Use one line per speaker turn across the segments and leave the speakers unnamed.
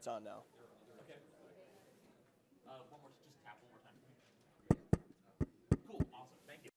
it's on now.
Okay. One more, just tap one more time. Cool, awesome, thank you.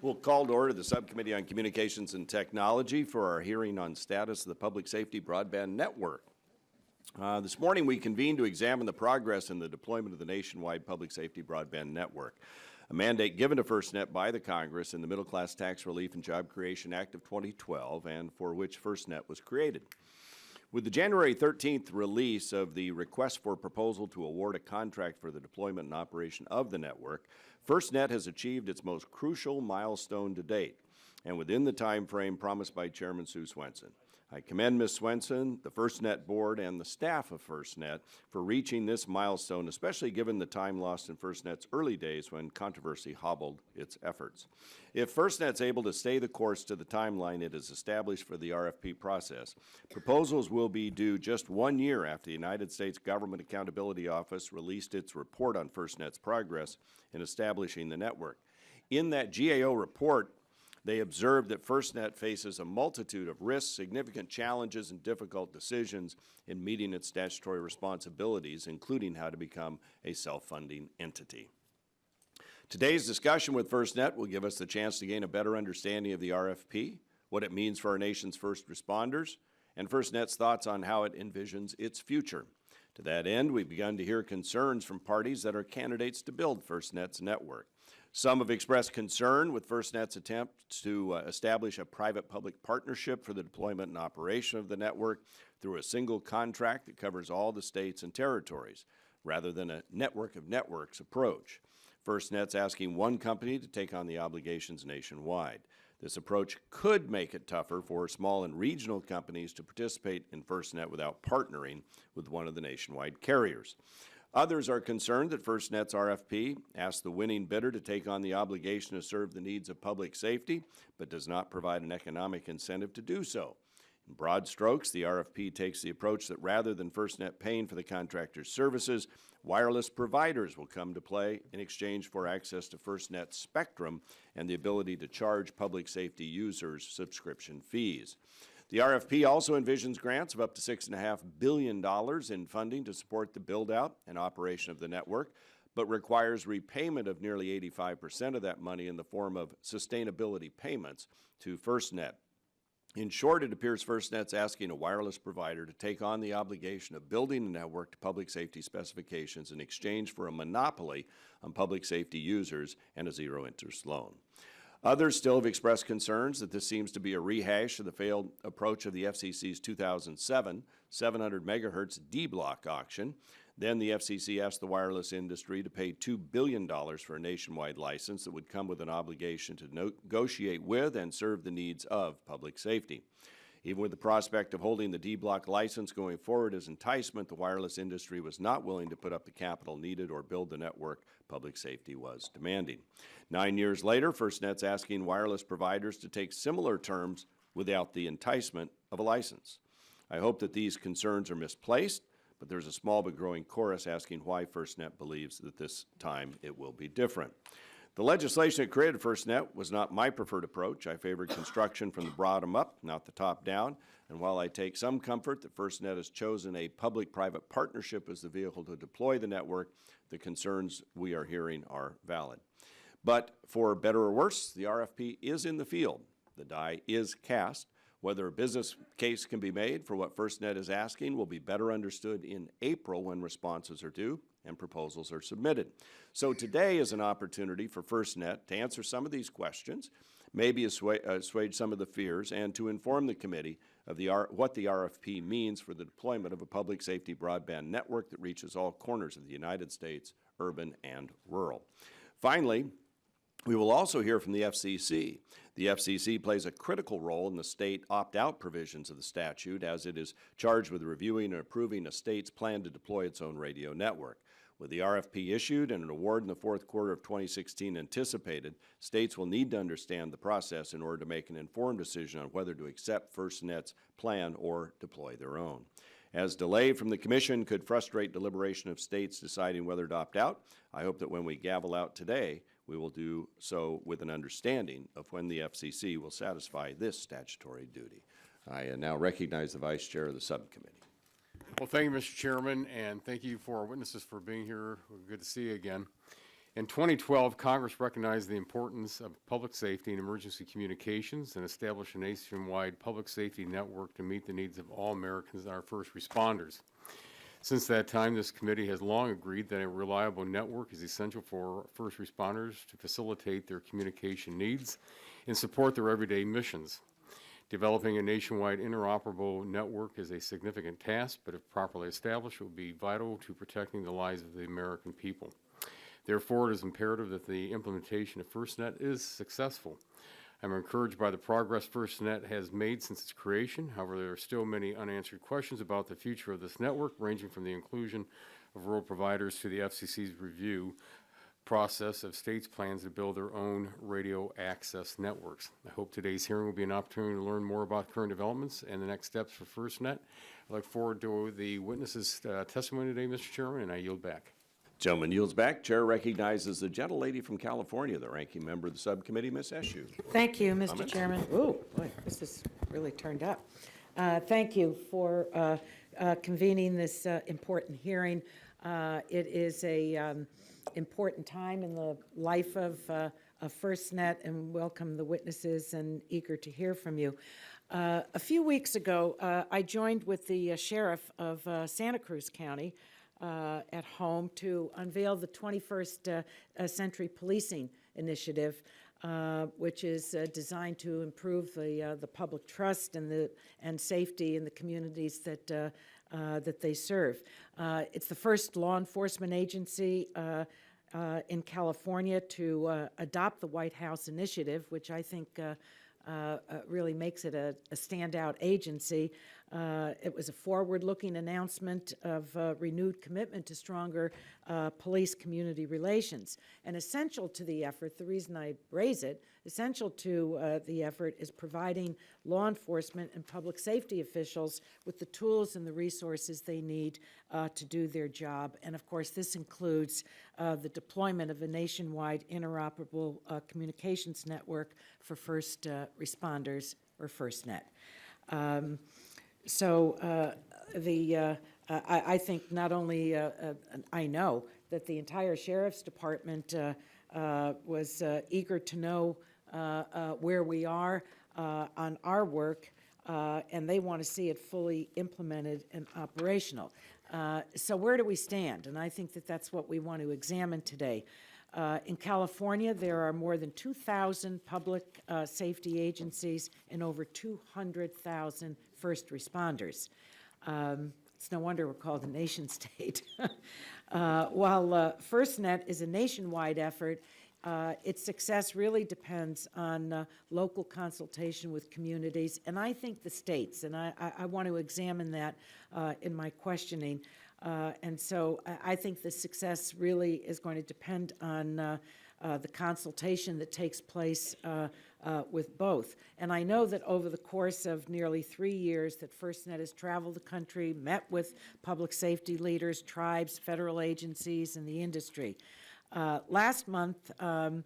We'll call to order the Subcommittee on Communications and Technology for our hearing on status of the Public Safety Broadband Network. This morning we convened to examine the progress in the deployment of the nationwide Public Safety Broadband Network, a mandate given to FirstNet by the Congress in the Middle Class Tax Relief and Job Creation Act of 2012 and for which FirstNet was created. With the January 13th release of the request for proposal to award a contract for the deployment and operation of the network, FirstNet has achieved its most crucial milestone to date, and within the time frame promised by Chairman Sue Swenson. I commend Ms. Swenson, the FirstNet board, and the staff of FirstNet for reaching this milestone, especially given the time lost in FirstNet's early days when controversy hobbled its efforts. If FirstNet's able to stay the course to the timeline it has established for the RFP process, proposals will be due just 1 year after the United States Government Accountability Office released its report on FirstNet's progress in establishing the network. In that GAO report, they observed that FirstNet faces a multitude of risks, significant challenges, and difficult decisions in meeting its statutory responsibilities, including how to become a self-funding entity. Today's discussion with FirstNet will give us the chance to gain a better understanding of the RFP, what it means for our nation's first responders, and FirstNet's thoughts on how it envisions its future. To that end, we've begun to hear concerns from parties that are candidates to build FirstNet's network. Some have expressed concern with FirstNet's attempt to establish a private-public partnership for the deployment and operation of the network through a single contract that covers all the states and territories, rather than a network of networks approach. FirstNet's asking one company to take on the obligations nationwide. This approach could make it tougher for small and regional companies to participate in FirstNet without partnering with one of the nationwide carriers. Others are concerned that FirstNet's RFP asks the winning bidder to take on the obligation to serve the needs of public safety, but does not provide an economic incentive to do so. In broad strokes, the RFP takes the approach that rather than FirstNet paying for the contractor's services, wireless providers will come to play in exchange for access to FirstNet's spectrum and the ability to charge public safety users subscription fees. The RFP also envisions grants of up to $6.5 billion in funding to support the build-out and operation of the network, but requires repayment of nearly 85% of that money in the form of sustainability payments to FirstNet. In short, it appears FirstNet's asking a wireless provider to take on the obligation of building a network to public safety specifications in exchange for a monopoly on public safety users and a zero-interest loan. Others still have expressed concerns that this seems to be a rehash of the failed approach of the FCC's 2007 700 megahertz D-block auction. Then the FCC asked the wireless industry to pay $2 billion for a nationwide license that would come with an obligation to negotiate with and serve the needs of public safety. Even with the prospect of holding the D-block license going forward as enticement, the wireless industry was not willing to put up the capital needed or build the network public safety was demanding. 9 years later, FirstNet's asking wireless providers to take similar terms without the enticement of a license. I hope that these concerns are misplaced, but there's a small but growing chorus asking why FirstNet believes that this time it will be different. The legislation that created FirstNet was not my preferred approach. I favored construction from the bottom up, not the top down. And while I take some comfort that FirstNet has chosen a public-private partnership as the vehicle to deploy the network, the concerns we are hearing are valid. But for better or worse, the RFP is in the field. The die is cast. Whether a business case can be made for what FirstNet is asking will be better understood in April when responses are due and proposals are submitted. So today is an opportunity for FirstNet to answer some of these questions, maybe assuage some of the fears, and to inform the committee of what the RFP means for the deployment of a public safety broadband network that reaches all corners of the United States, urban and rural. Finally, we will also hear from the FCC. The FCC plays a critical role in the state opt-out provisions of the statute, as it is charged with reviewing and approving a state's plan to deploy its own radio network. With the RFP issued and an award in the fourth quarter of 2016 anticipated, states will need to understand the process in order to make an informed decision on whether to accept FirstNet's plan or deploy their own. As delay from the Commission could frustrate deliberation of states deciding whether to opt out, I hope that when we gavel out today, we will do so with an understanding of when the FCC will satisfy this statutory duty. I now recognize the Vice Chair of the Subcommittee.
Well, thank you, Mr. Chairman, and thank you for our witnesses for being here. Good to see you again. In 2012, Congress recognized the importance of public safety and emergency communications and established a nationwide public safety network to meet the needs of all Americans and our first responders. Since that time, this committee has long agreed that a reliable network is essential for first responders to facilitate their communication needs and support their everyday missions. Developing a nationwide interoperable network is a significant task, but if properly established, it will be vital to protecting the lives of the American people. Therefore, it is imperative that the implementation of FirstNet is successful. I'm encouraged by the progress FirstNet has made since its creation. However, there are still many unanswered questions about the future of this network, ranging from the inclusion of rural providers to the FCC's review process of states' plans to build their own radio access networks. I hope today's hearing will be an opportunity to learn more about current developments and the next steps for FirstNet. I look forward to the witnesses' testimony today, Mr. Chairman, and I yield back.
Gentleman yields back. Chair recognizes the gentlelady from California, the ranking member of the subcommittee, Ms. Eshu.
Thank you, Mr. Chairman. Oh, boy, this is really turned up. Thank you for convening this important hearing. It is a important time in the life of FirstNet, and welcome the witnesses and eager to hear from you. A few weeks ago, I joined with the sheriff of Santa Cruz County at home to unveil the 21st Century Policing Initiative, which is designed to improve the public trust and safety in the communities that they serve. It's the first law enforcement agency in California to adopt the White House initiative, which I think really makes it a standout agency. It was a forward-looking announcement of renewed commitment to stronger police-community relations. And essential to the effort, the reason I raise it, essential to the effort is providing law enforcement and public safety officials with the tools and the resources they need to do their job. And of course, this includes the deployment of a nationwide interoperable communications network for first responders, or FirstNet. I think not only, I know that the entire Sheriff's Department was eager to know where we are on our work, and they want to see it fully implemented and operational. So where do we stand? And I think that that's what we want to examine today. In California, there are more than 2,000 public safety agencies and over 200,000 first responders. It's no wonder we're called a nation state. While FirstNet is a nationwide effort, its success really depends on local consultation with communities, and I think the states, and I want to examine that in my questioning. And so I think the success really is going to depend on the consultation that takes place with both. And I know that over the course of nearly 3 years that FirstNet has traveled the country, met with public safety leaders, tribes, federal agencies, and the industry. Last month it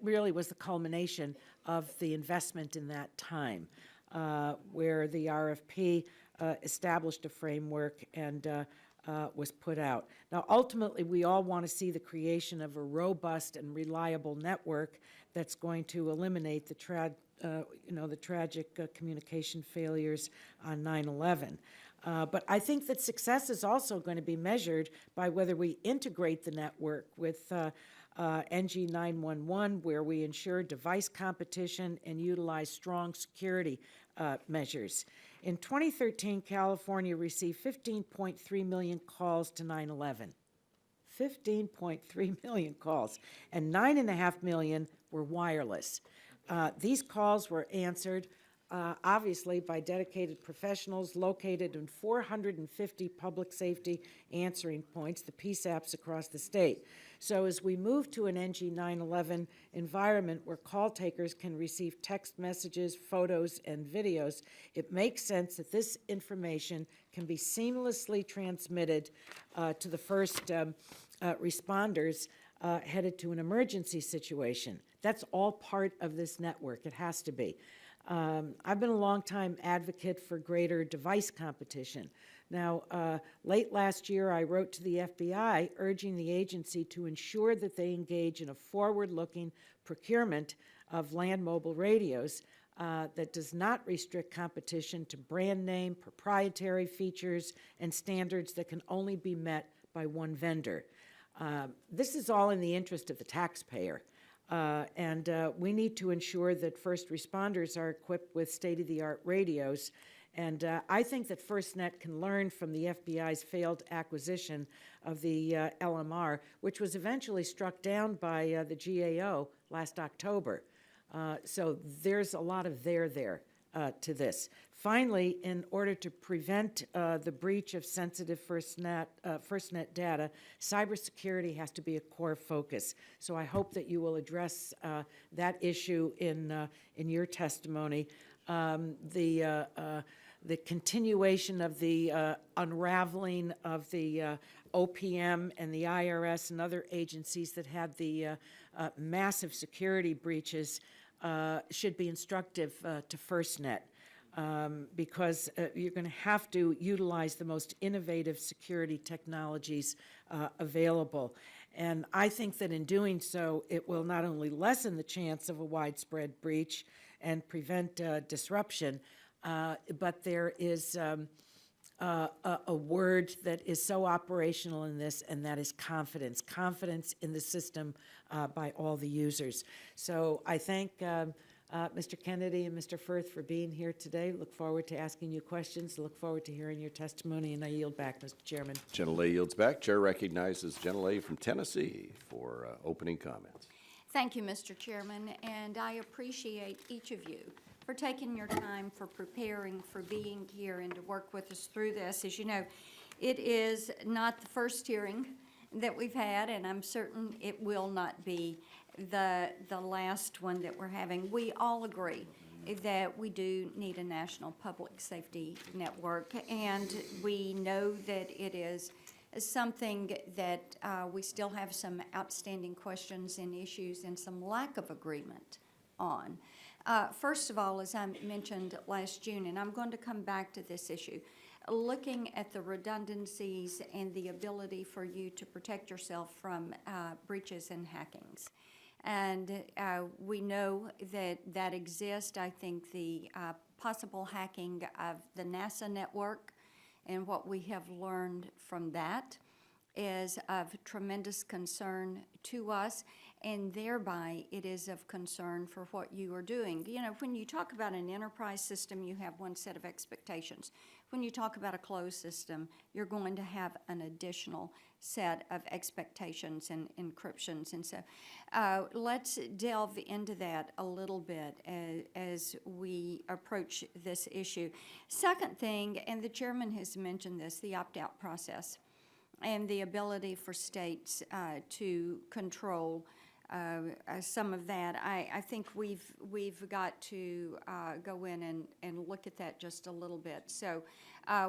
really was the culmination of the investment in that time, where the RFP established a framework and was put out. Now, ultimately, we all want to see the creation of a robust and reliable network that's going to eliminate the tragic communication failures on 9/11. But I think that success is also going to be measured by whether we integrate the network with NG 911, where we ensure device competition and utilize strong security measures. In 2013, California received 15.3 million calls to 9/11. 15.3 million calls, and 9.5 million were wireless. These calls were answered obviously by dedicated professionals located in 450 public safety answering points, the PSAPs across the state. So as we move to an NG 911 environment where call takers can receive text messages, photos, and videos, it makes sense that this information can be seamlessly transmitted to the first responders headed to an emergency situation. That's all part of this network. It has to be. I've been a long-time advocate for greater device competition, Now, late last year, I wrote to the FBI urging the agency to ensure that they engage in a forward-looking procurement of land mobile radios that does not restrict competition to brand name, proprietary features, and standards that can only be met by one vendor. This is all in the interest of the taxpayer. And we need to ensure that first responders are equipped with state-of-the-art radios. And I think that FirstNet can learn from the FBI's failed acquisition of the LMR, which was eventually struck down by the GAO last October. So there's a lot of there to this. Finally, in order to prevent the breach of sensitive FirstNet data, cybersecurity has to be a core focus. So I hope that you will address that issue in your testimony. The continuation of the unraveling of the OPM and the IRS and other agencies that had the massive security breaches should be instructive to FirstNet. Because you're going to have to utilize the most innovative security technologies available. And I think that in doing so, it will not only lessen the chance of a widespread breach and prevent disruption, but there is a word that is so operational in this, and that is confidence. Confidence in the system by all the users. So I thank Mr. Kennedy and Mr. Firth for being here today. Look forward to asking you questions. Look forward to hearing your testimony, and I yield back, Mr. Chairman.
Gentlelady yields back. Chair recognizes Gentlelady from Tennessee for opening comments.
Thank you, Mr. Chairman, and I appreciate each of you for taking your time, for preparing, for being here, and to work with us through this. As you know, it is not the first hearing that we've had, and I'm certain it will not be the last one that we're having. We all agree that we do need a national public safety network, and we know that it is something that we still have some outstanding questions and issues and some lack of agreement on. First of all, as I mentioned last June, and I'm going to come back to this issue, looking at the redundancies and the ability for you to protect yourself from breaches and hackings. And we know that that exists. I think the possible hacking of the NASA network and what we have learned from that is of tremendous concern to us, and thereby it is of concern for what you are doing. You know, when you talk about an enterprise system, you have one set of expectations. When you talk about a closed system, you're going to have an additional set of expectations and encryptions. And so let's delve into that a little bit as we approach this issue. Second thing, and the chairman has mentioned this, the opt-out process and the ability for states to control some of that. I think we've got to go in and look at that just a little bit. So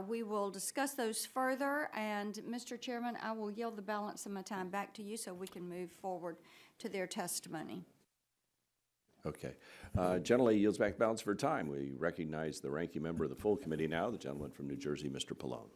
we will discuss those further, and Mr. Chairman, I will yield the balance of my time back to you so we can move forward to their testimony.
Okay. Gentlelady yields back balance for time. We recognize the ranking member of the full committee now, the gentleman from New Jersey, Mr. Pallone.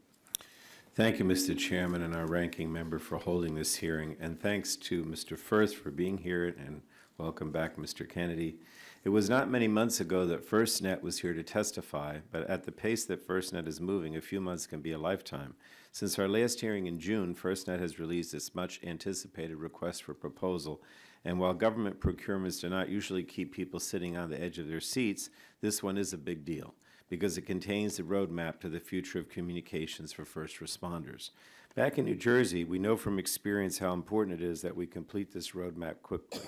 Thank you, Mr. Chairman, and our ranking member for holding this hearing. And thanks to Mr. Firth for being here, and welcome back, Mr. Kennedy. It was not many months ago that FirstNet was here to testify, but at the pace that FirstNet is moving, a few months can be a lifetime. Since our last hearing in June, FirstNet has released its much-anticipated request for proposal. And while government procurements do not usually keep people sitting on the edge of their seats, this one is a big deal, because it contains the roadmap to the future of communications for first responders. Back in New Jersey, we know from experience how important it is that we complete this roadmap quickly.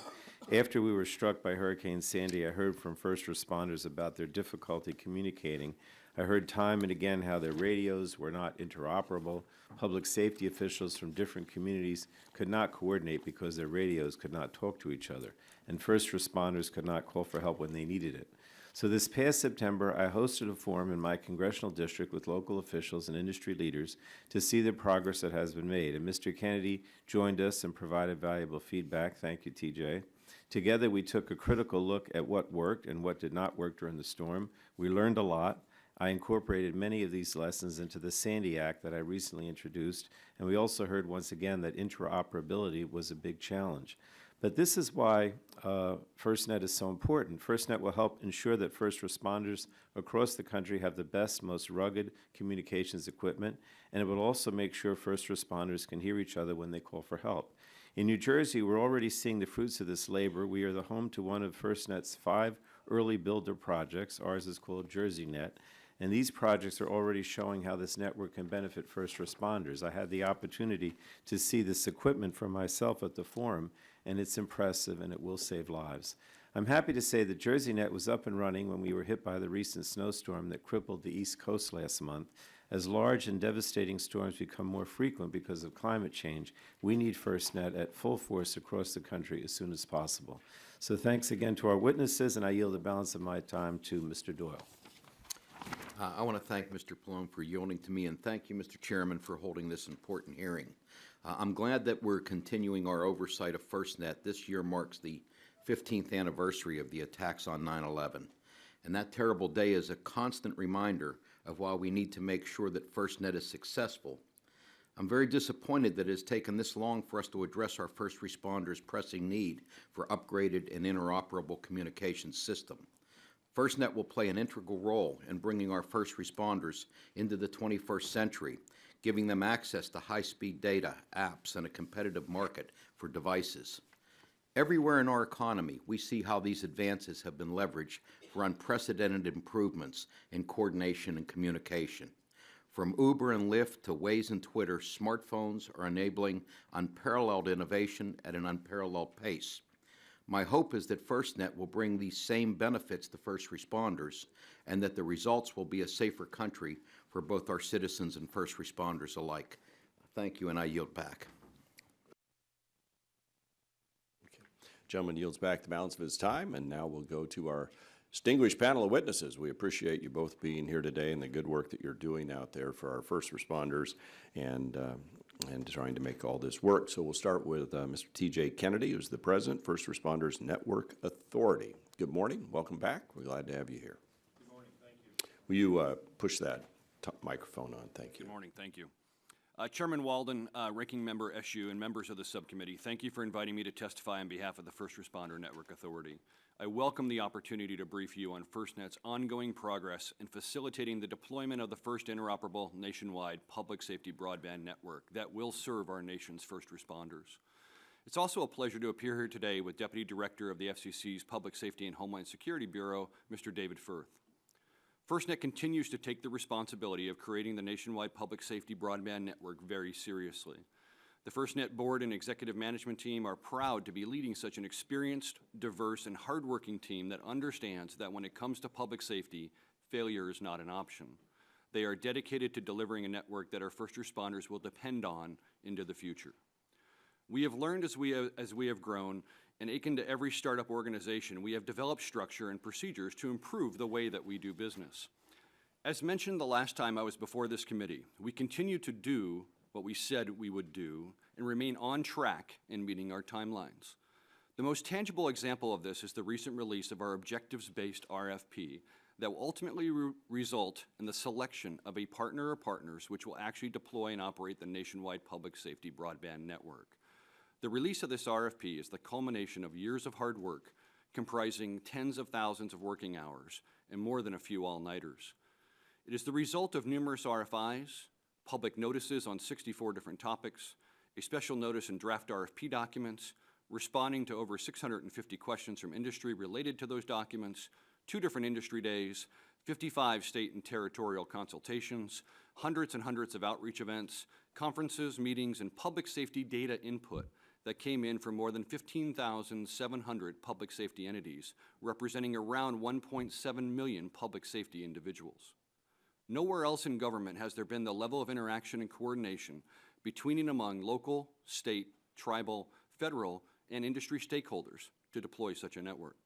After we were struck by Hurricane Sandy, I heard from first responders about their difficulty communicating. I heard time and again how their radios were not interoperable. Public safety officials from different communities could not coordinate because their radios could not talk to each other, and first responders could not call for help when they needed it. So this past September, I hosted a forum in my congressional district with local officials and industry leaders to see the progress that has been made. And Mr. Kennedy joined us and provided valuable feedback. Thank you, TJ. Together, we took a critical look at what worked and what did not work during the storm. We learned a lot, I incorporated many of these lessons into the Sandy Act that I recently introduced, and we also heard once again that interoperability was a big challenge. But this is why FirstNet is so important. FirstNet will help ensure that first responders across the country have the best, most rugged communications equipment, and it will also make sure first responders can hear each other when they call for help. In New Jersey, we're already seeing the fruits of this labor. We are the home to one of FirstNet's 5 early builder projects. Ours is called JerseyNet. And these projects are already showing how this network can benefit first responders. I had the opportunity to see this equipment for myself at the forum, and it's impressive and it will save lives. I'm happy to say that JerseyNet was up and running when we were hit by the recent snowstorm that crippled the East Coast last month. As large and devastating storms become more frequent because of climate change, we need FirstNet at full force across the country as soon as possible. So thanks again to our witnesses, and I yield the balance of my time to Mr. Doyle.
I want to thank Mr. Palone for yielding to me, and thank you, Mr. Chairman, for holding this important hearing. I'm glad that we're continuing our oversight of FirstNet. This year marks the 15th anniversary of the attacks on 9/11, and that terrible day is a constant reminder of why we need to make sure that FirstNet is successful. I'm very disappointed that it has taken this long for us to address our first responders' pressing need for upgraded and interoperable communications system. FirstNet will play an integral role in bringing our first responders into the 21st century, giving them access to high-speed data, apps, and a competitive market for devices. Everywhere in our economy, we see how these advances have been leveraged for unprecedented improvements in coordination and communication. From Uber and Lyft to Waze and Twitter, smartphones are enabling unparalleled innovation at an unparalleled pace. My hope is that FirstNet will bring these same benefits to first responders and that the results will be a safer country for both our citizens and first responders alike. Thank you, and I yield back.
Gentleman yields back the balance of his time, and now we'll go to our distinguished panel of witnesses. We appreciate you both being here today and the good work that you're doing out there for our first responders and trying to make all this work. So we'll start with Mr. T.J. Kennedy, who's the president, First Responders Network Authority. Good morning. Welcome back. We're glad to have you here.
Good morning. Thank you.
Will you push that microphone on? Thank you.
Good morning. Thank you. Chairman Walden, Ranking Member SU, and members of the subcommittee, thank you for inviting me to testify on behalf of the First Responder Network Authority. I welcome the opportunity to brief you on FirstNet's ongoing progress in facilitating the deployment of the first interoperable nationwide public safety broadband network that will serve our nation's first responders. It's also a pleasure to appear here today with Deputy Director of the FCC's Public Safety and Homeland Security Bureau, Mr. David Firth. FirstNet continues to take the responsibility of creating the nationwide public safety broadband network very seriously. The FirstNet board and executive management team are proud to be leading such an experienced, diverse, and hardworking team that understands that when it comes to public safety, failure is not an option. They are dedicated to delivering a network that our first responders will depend on into the future. We have learned as we have grown, and akin to every startup organization, we have developed structure and procedures to improve the way that we do business. As mentioned the last time I was before this committee, we continue to do what we said we would do and remain on track in meeting our timelines. The most tangible example of this is the recent release of our objectives-based RFP that will ultimately result in the selection of a partner or partners which will actually deploy and operate the nationwide public safety broadband network. The release of this RFP is the culmination of years of hard work comprising tens of thousands of working hours and more than a few all-nighters. It is the result of numerous RFIs, public notices on 64 different topics, a special notice and draft RFP documents, responding to over 650 questions from industry related to those documents, 2 different industry days, 55 state and territorial consultations, hundreds and hundreds of outreach events, conferences, meetings, and public safety data input that came in from more than 15,700 public safety entities, representing around 1.7 million public safety individuals. Nowhere else in government has there been the level of interaction and coordination between and among local, state, tribal, federal, and industry stakeholders to deploy such a network.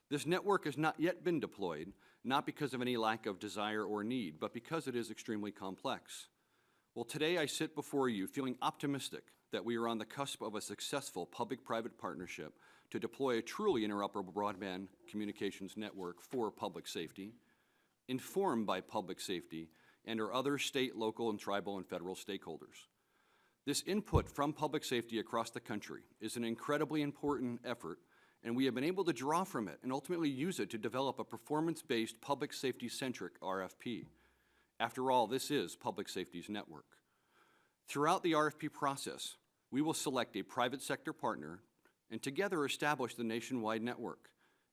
This network has not yet been deployed, not because of any lack of desire or need, but because it is extremely complex. Well, today I sit before you feeling optimistic that we are on the cusp of a successful public-private partnership to deploy a truly interoperable broadband communications network for public safety. informed by public safety, and our other state, local, and tribal and federal stakeholders. This input from public safety across the country is an incredibly important effort, and we have been able to draw from it and ultimately use it to develop a performance-based, public safety-centric RFP. After all, this is public safety's network. Throughout the RFP process, we will select a private sector partner and together establish the nationwide network.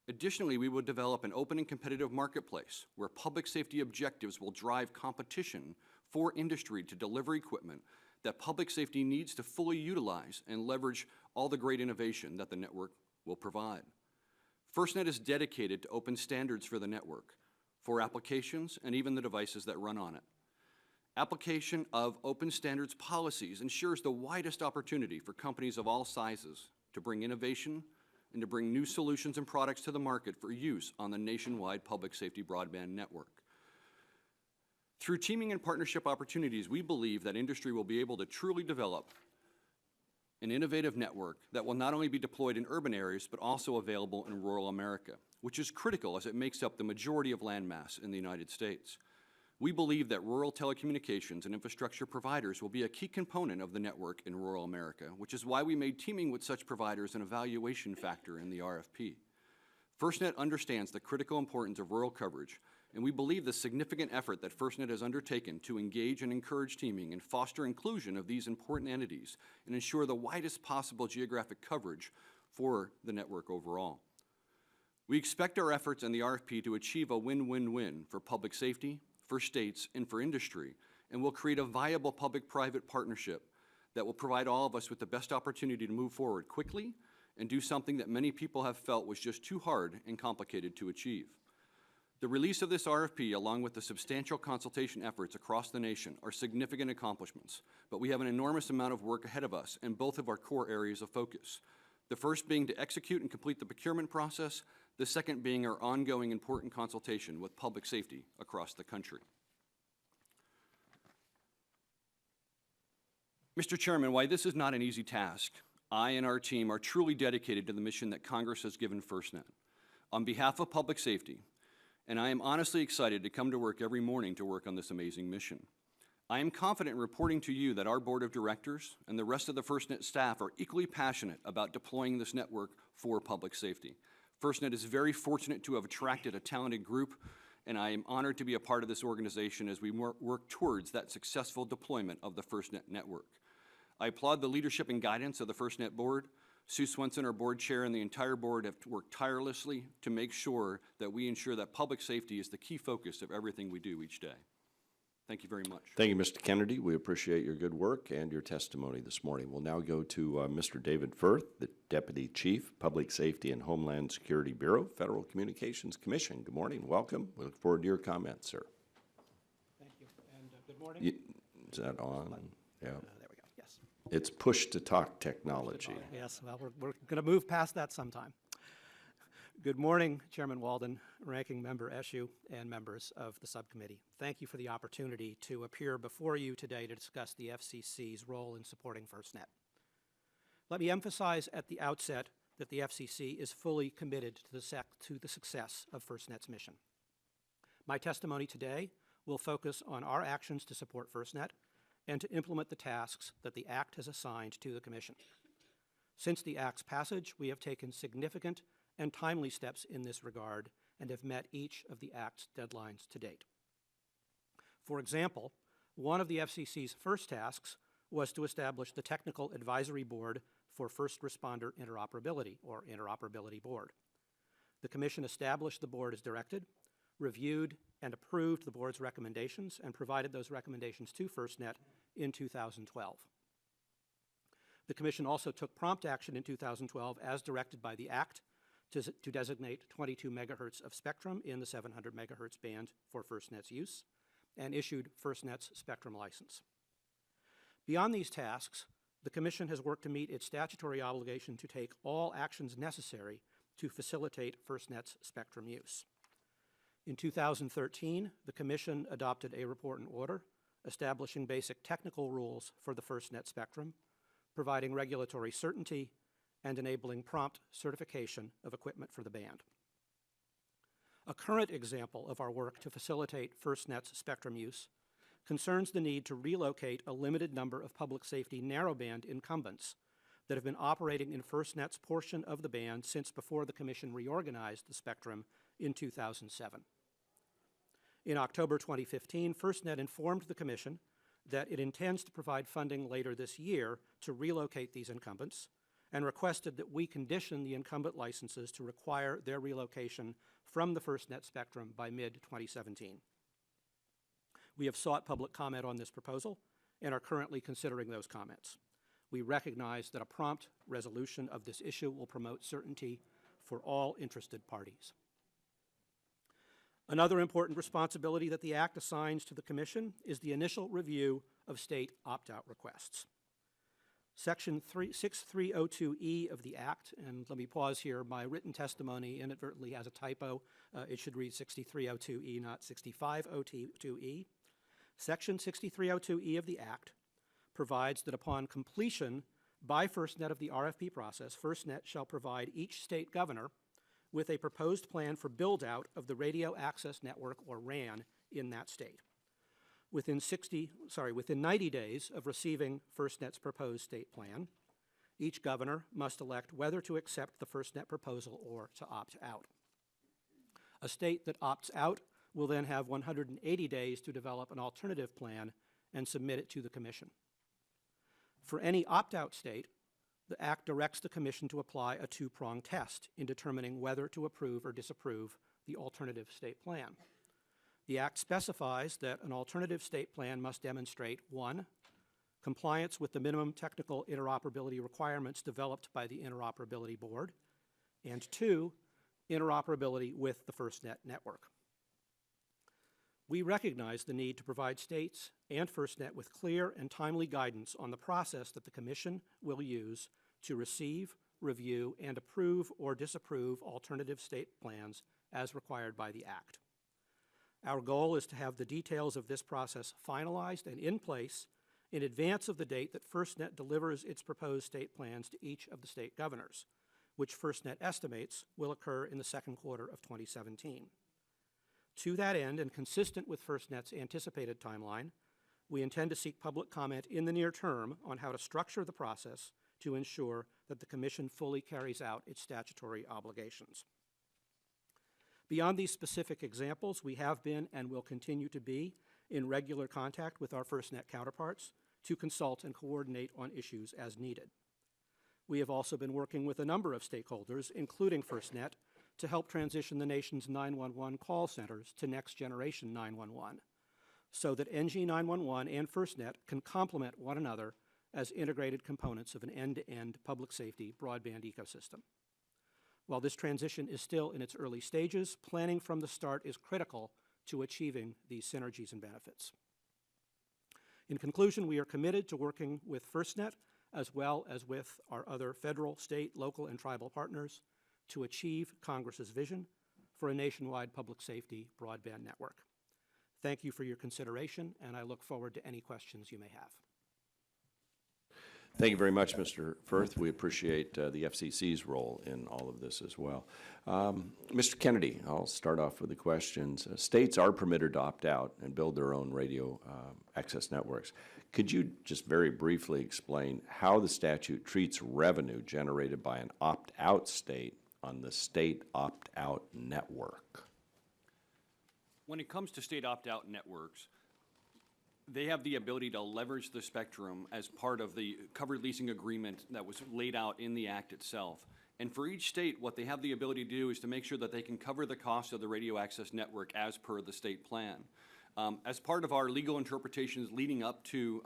Additionally, we will develop an open and competitive marketplace where public safety objectives will drive competition for industry to deliver equipment that public safety needs to fully utilize and leverage all the great innovation that the network will provide. FirstNet is dedicated to open standards for the network, for applications, and even the devices that run on it. Application of open standards policies ensures the widest opportunity for companies of all sizes to bring innovation and to bring new solutions and products to the market for use on the nationwide public safety broadband network. Through teaming and partnership opportunities, we believe that industry will be able to truly develop an innovative network that will not only be deployed in urban areas, but also available in rural America, which is critical as it makes up the majority of landmass in the United States. We believe that rural telecommunications and infrastructure providers will be a key component of the network in rural America, which is why we made teaming with such providers an evaluation factor in the RFP. FirstNet understands the critical importance of rural coverage, and we believe the significant effort that FirstNet has undertaken to engage and encourage teaming and foster inclusion of these important entities and ensure the widest possible geographic coverage for the network overall. We expect our efforts in the RFP to achieve a win-win-win for public safety, for states, and for industry, and will create a viable public-private partnership that will provide all of us with the best opportunity to move forward quickly and do something that many people have felt was just too hard and complicated to achieve. The release of this RFP, along with the substantial consultation efforts across the nation, are significant accomplishments, but we have an enormous amount of work ahead of us in both of our core areas of focus. The first being to execute and complete the procurement process, the second being our ongoing important consultation with public safety across the country. Mr. Chairman, while this is not an easy task, I and our team are truly dedicated to the mission that Congress has given FirstNet. On behalf of public safety, and I am honestly excited to come to work every morning to work on this amazing mission. I am confident in reporting to you that our board of directors and the rest of the FirstNet staff are equally passionate about deploying this network for public safety. FirstNet is very fortunate to have attracted a talented group, and I am honored to be a part of this organization as we work towards that successful deployment of the FirstNet network. I applaud the leadership and guidance of the FirstNet board. Sue Swenson, our board chair, and the entire board have worked tirelessly to make sure that we ensure that public safety is the key focus of everything we do each day. Thank you very much.
Thank you, Mr. Kennedy. We appreciate your good work and your testimony this morning. We'll now go to Mr. David Firth, the Deputy Chief, Public Safety and Homeland Security Bureau, Federal Communications Commission. Good morning. Welcome. We look forward to your comments, sir.
Thank you, and good morning.
Is that on? Yeah.
There we go, yes.
It's push-to-talk technology.
Yes, well, we're going to move past that sometime. Good morning, Chairman Walden, Ranking Member Eshoo, and members of the subcommittee. Thank you for the opportunity to appear before you today to discuss the FCC's role in supporting FirstNet. Let me emphasize at the outset that the FCC is fully committed to the success of FirstNet's mission. My testimony today will focus on our actions to support FirstNet and to implement the tasks that the Act has assigned to the Commission. Since the Act's passage, we have taken significant and timely steps in this regard and have met each of the Act's deadlines to date. For example, one of the FCC's first tasks was to establish the Technical Advisory Board for First Responder Interoperability, or Interoperability Board. The Commission established the board as directed, reviewed and approved the board's recommendations, and provided those recommendations to FirstNet in 2012. The Commission also took prompt action in 2012 as directed by the Act to designate 22 megahertz of spectrum in the 700 megahertz band for FirstNet's use, and issued FirstNet's spectrum license. Beyond these tasks, the Commission has worked to meet its statutory obligation to take all actions necessary to facilitate FirstNet's spectrum use. In 2013, the Commission adopted a report and order establishing basic technical rules for the FirstNet spectrum, providing regulatory certainty and enabling prompt certification of equipment for the band. A current example of our work to facilitate FirstNet's spectrum use concerns the need to relocate a limited number of public safety narrowband incumbents that have been operating in FirstNet's portion of the band since before the Commission reorganized the spectrum in 2007. In October 2015, FirstNet informed the Commission that it intends to provide funding later this year to relocate these incumbents and requested that we condition the incumbent licenses to require their relocation from the FirstNet spectrum by mid-2017. We have sought public comment on this proposal and are currently considering those comments. We recognize that a prompt resolution of this issue will promote certainty for all interested parties. Another important responsibility that the Act assigns to the Commission is the initial review of state opt-out requests. Section 6302E of the Act, and let me pause here, my written testimony inadvertently has a typo. It should read 6302E, not 6502E. Section 6302E of the Act provides that upon completion by FirstNet of the RFP process, FirstNet shall provide each state governor with a proposed plan for build-out of the radio access network, or RAN, in that state. Within 90 days of receiving FirstNet's proposed state plan, each governor must elect whether to accept the FirstNet proposal or to opt out. A state that opts out will then have 180 days to develop an alternative plan and submit it to the Commission. For any opt-out state, the Act directs the Commission to apply a two-pronged test in determining whether to approve or disapprove the alternative state plan. The Act specifies that an alternative state plan must demonstrate, 1, compliance with the minimum technical interoperability requirements developed by the Interoperability Board, and 2, interoperability with the FirstNet network. We recognize the need to provide states and FirstNet with clear and timely guidance on the process that the Commission will use to receive, review, and approve or disapprove alternative state plans as required by the Act. Our goal is to have the details of this process finalized and in place in advance of the date that FirstNet delivers its proposed state plans to each of the state governors, which FirstNet estimates will occur in the second quarter of 2017. To that end, and consistent with FirstNet's anticipated timeline, we intend to seek public comment in the near term on how to structure the process to ensure that the Commission fully carries out its statutory obligations. Beyond these specific examples, we have been and will continue to be in regular contact with our FirstNet counterparts to consult and coordinate on issues as needed. We have also been working with a number of stakeholders, including FirstNet, to help transition the nation's 911 call centers to next generation 911, so that NG 911 and FirstNet can complement one another as integrated components of an end-to-end public safety broadband ecosystem. While this transition is still in its early stages, planning from the start is critical to achieving these synergies and benefits. In conclusion, we are committed to working with FirstNet as well as with our other federal, state, local, and tribal partners to achieve Congress's vision for a nationwide public safety broadband network. Thank you for your consideration, and I look forward to any questions you may have.
Thank you very much, Mr. Firth. We appreciate the FCC's role in all of this as well. Mr. Kennedy, I'll start off with the questions. States are permitted to opt out and build their own radio access networks. Could you just very briefly explain how the statute treats revenue generated by an opt-out state on the state opt-out network?
When it comes to state opt-out networks, they have the ability to leverage the spectrum as part of the covered leasing agreement that was laid out in the Act itself. And for each state, what they have the ability to do is to make sure that they can cover the cost of the radio access network as per the state plan. As part of our legal interpretations leading up to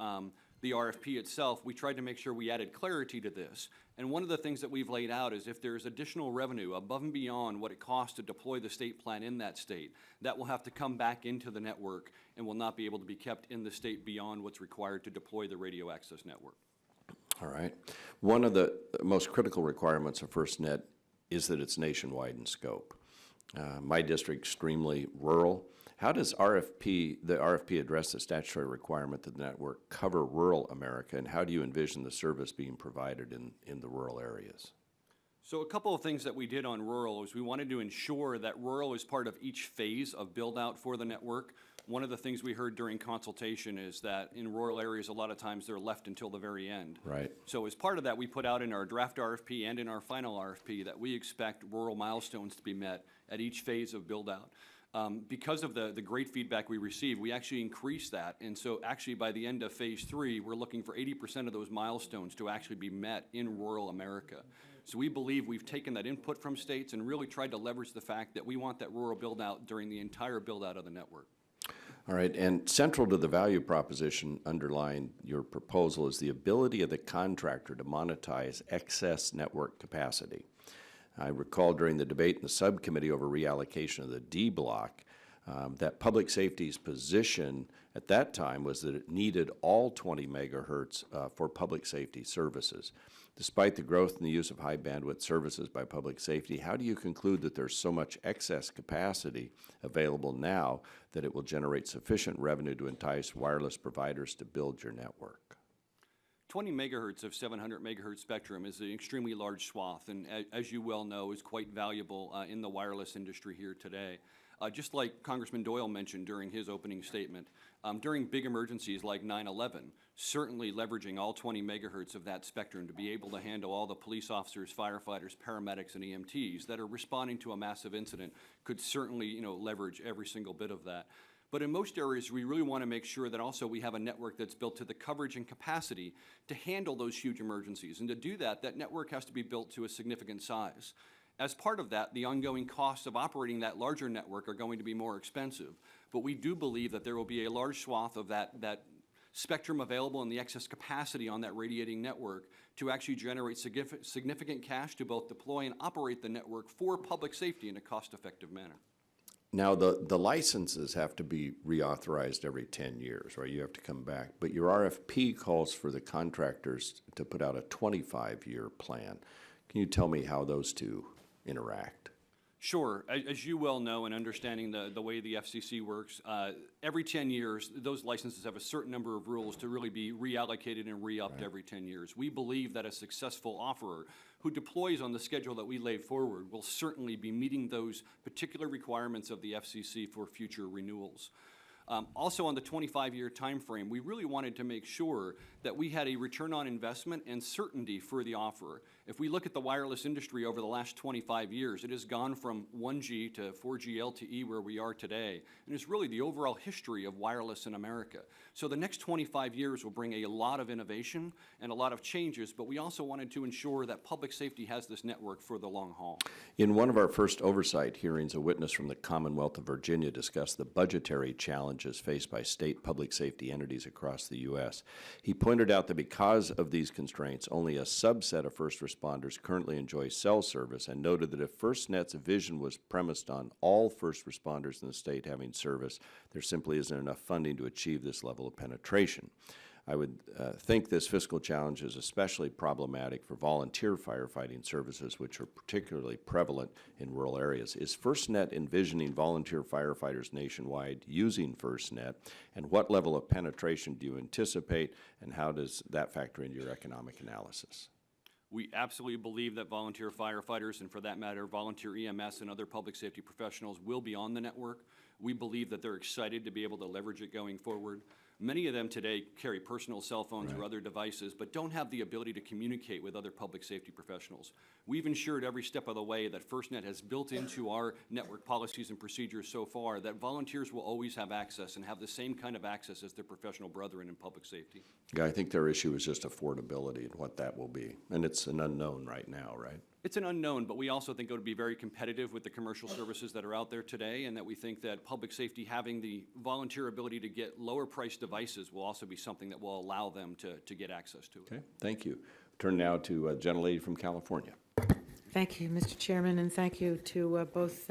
the RFP itself, we tried to make sure we added clarity to this. And one of the things that we've laid out is if there's additional revenue above and beyond what it costs to deploy the state plan in that state, that will have to come back into the network and will not be able to be kept in the state beyond what's required to deploy the radio access network.
All right. One of the most critical requirements of FirstNet is that it's nationwide in scope. My district, extremely rural. How does the RFP address the statutory requirement that the network cover rural America, and how do you envision the service being provided in the rural areas?
So a couple of things that we did on rural is we wanted to ensure that rural is part of each phase of build-out for the network. One of the things we heard during consultation is that in rural areas, a lot of times they're left until the very end.
Right.
So as part of that, we put out in our draft RFP and in our final RFP that we expect rural milestones to be met at each phase of build-out. Because of the great feedback we received, we actually increased that. And so actually by the end of phase 3, we're looking for 80% of those milestones to actually be met in rural America. So we believe we've taken that input from states and really tried to leverage the fact that we want that rural build-out during the entire build-out of the network.
All right, and central to the value proposition underlying your proposal is the ability of the contractor to monetize excess network capacity. I recall during the debate in the subcommittee over reallocation of the D block that public safety's position at that time was that it needed all 20 megahertz for public safety services. Despite the growth in the use of high bandwidth services by public safety, how do you conclude that there's so much excess capacity available now that it will generate sufficient revenue to entice wireless providers to build your network?
20 megahertz of 700 megahertz spectrum is an extremely large swath, and as you well know, is quite valuable in the wireless industry here today. Just like Congressman Doyle mentioned during his opening statement, during big emergencies like 9/11, certainly leveraging all 20 megahertz of that spectrum to be able to handle all the police officers, firefighters, paramedics, and EMTs that are responding to a massive incident could certainly, leverage every single bit of that. But in most areas, we really want to make sure that also we have a network that's built to the coverage and capacity to handle those huge emergencies. And to do that, that network has to be built to a significant size. As part of that, the ongoing costs of operating that larger network are going to be more expensive. But we do believe that there will be a large swath of that spectrum available and the excess capacity on that radiating network to actually generate significant cash to both deploy and operate the network for public safety in a cost-effective manner.
Now, the licenses have to be reauthorized every 10 years, right? You have to come back. But your RFP calls for the contractors to put out a 25-year plan. Can you tell me how those two interact?
Sure. As you well know, and understanding the way the FCC works, every 10 years, those licenses have a certain number of rules to really be reallocated and re-upped every 10 years. We believe that a successful offerer who deploys on the schedule that we lay forward will certainly be meeting those particular requirements of the FCC for future renewals. Also on the 25-year time frame, we really wanted to make sure that we had a return on investment and certainty for the offerer. If we look at the wireless industry over the last 25 years, it has gone from 1G to 4G LTE where we are today, and it's really the overall history of wireless in America. So the next 25 years will bring a lot of innovation and a lot of changes, but we also wanted to ensure that public safety has this network for the long haul.
In one of our first oversight hearings, a witness from the Commonwealth of Virginia discussed the budgetary challenges faced by state public safety entities across the U.S. He pointed out that because of these constraints, only a subset of first responders currently enjoy cell service, and noted that if FirstNet's vision was premised on all first responders in the state having service, there simply isn't enough funding to achieve this level of penetration. I would think this fiscal challenge is especially problematic for volunteer firefighting services, which are particularly prevalent in rural areas. Is FirstNet envisioning volunteer firefighters nationwide using FirstNet, and what level of penetration do you anticipate, and how does that factor into your economic analysis?
We absolutely believe that volunteer firefighters, and for that matter, volunteer EMS and other public safety professionals will be on the network. We believe that they're excited to be able to leverage it going forward. Many of them today carry personal cell phones or other devices, but don't have the ability to communicate with other public safety professionals. We've ensured every step of the way that FirstNet has built into our network policies and procedures so far that volunteers will always have access and have the same kind of access as their professional brethren in public safety.
Yeah, I think their issue is just affordability and what that will be, and it's an unknown right now, right?
It's an unknown, but we also think it would be very competitive with the commercial services that are out there today, and that we think that public safety having the volunteer ability to get lower priced devices will also be something that will allow them to get access to it.
Okay, thank you. Turn now to a gentlelady from California.
Thank you, Mr. Chairman, and thank you to both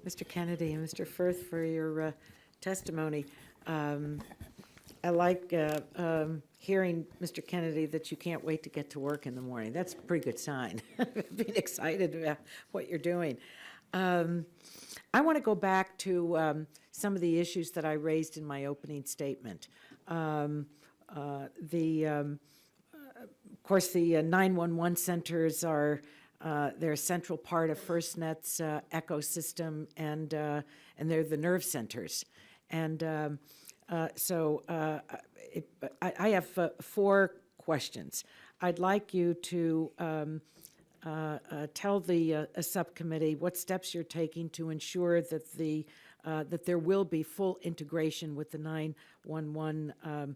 Mr. Kennedy and Mr. Firth for your testimony. I like hearing, Mr. Kennedy, that you can't wait to get to work in the morning. That's a pretty good sign. Being excited about what you're doing. I want to go back to some of the issues that I raised in my opening statement. Of course, the 911 centers are they're a central part of FirstNet's ecosystem, and they're the nerve centers. And I have 4 questions. I'd like you to tell the subcommittee what steps you're taking to ensure that that there will be full integration with the 911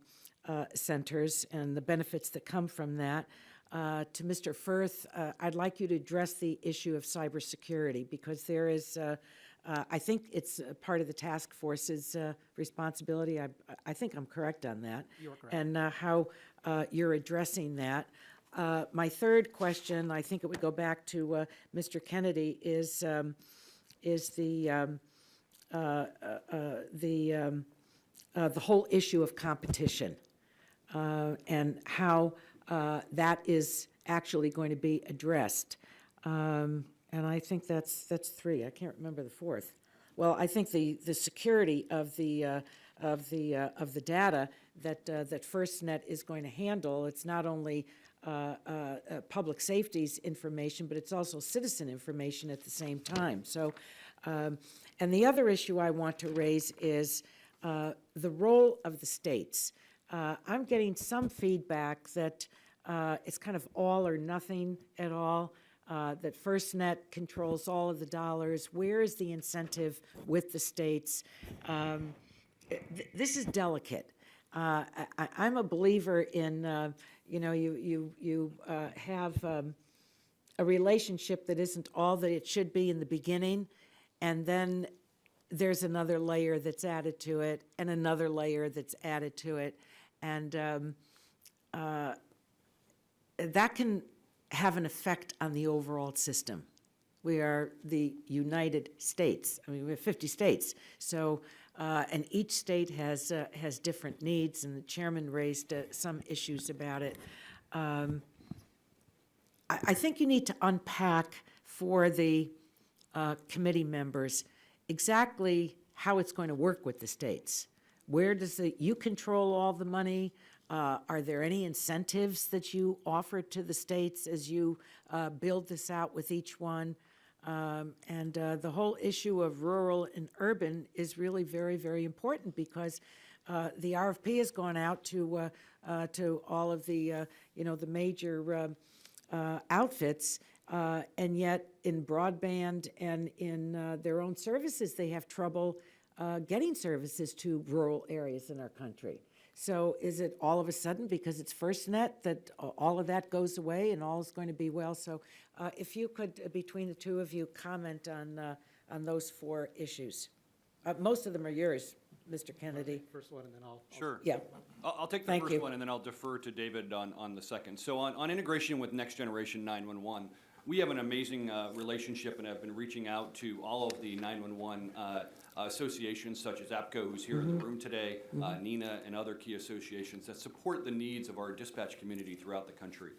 centers and the benefits that come from that. To Mr. Firth, I'd like you to address the issue of cybersecurity, because there is, I think it's part of the task force's responsibility. I think I'm correct on that.
You are correct.
And how you're addressing that. My third question, I think it would go back to Mr. Kennedy, is the whole issue of competition and how that is actually going to be addressed. And I think that's 3. I can't remember the 4th. Well, I think the security of the data that FirstNet is going to handle. It's not only public safety's information, but it's also citizen information at the same time. So, and the other issue I want to raise is the role of the states. I'm getting some feedback that it's kind of all or nothing at all, that FirstNet controls all of the dollars. Where is the incentive with the states? This is delicate. I'm a believer in, you have a relationship that isn't all that it should be in the beginning, and then there's another layer that's added to it, and another layer that's added to it, and that can have an effect on the overall system. We are the United States. I mean, we have 50 states. So, and each state has different needs, and the chairman raised some issues about it. I think you need to unpack for the committee members exactly how it's going to work with the states. Where does you control all the money? Are there any incentives that you offer to the states as you build this out with each one? And the whole issue of rural and urban is really very, very important, because the RFP has gone out to all of the, the major outfits, and yet in broadband and in their own services, they have trouble getting services to rural areas in our country. So is it all of a sudden, because it's FirstNet, that all of that goes away and all is going to be well? So if you could, between the two of you, comment on those 4 issues. Most of them are yours, Mr. Kennedy.
First one, and then I'll.
Sure.
Yeah.
I'll take the
Thank
first
you.
one, and then I'll defer to David on the second. So on integration with Next Generation 911, we have an amazing relationship, and have been reaching out to all of the 911 associations, such as APCO, who's here in the room today, NINA, and other key associations that support the needs of our dispatch community throughout the country.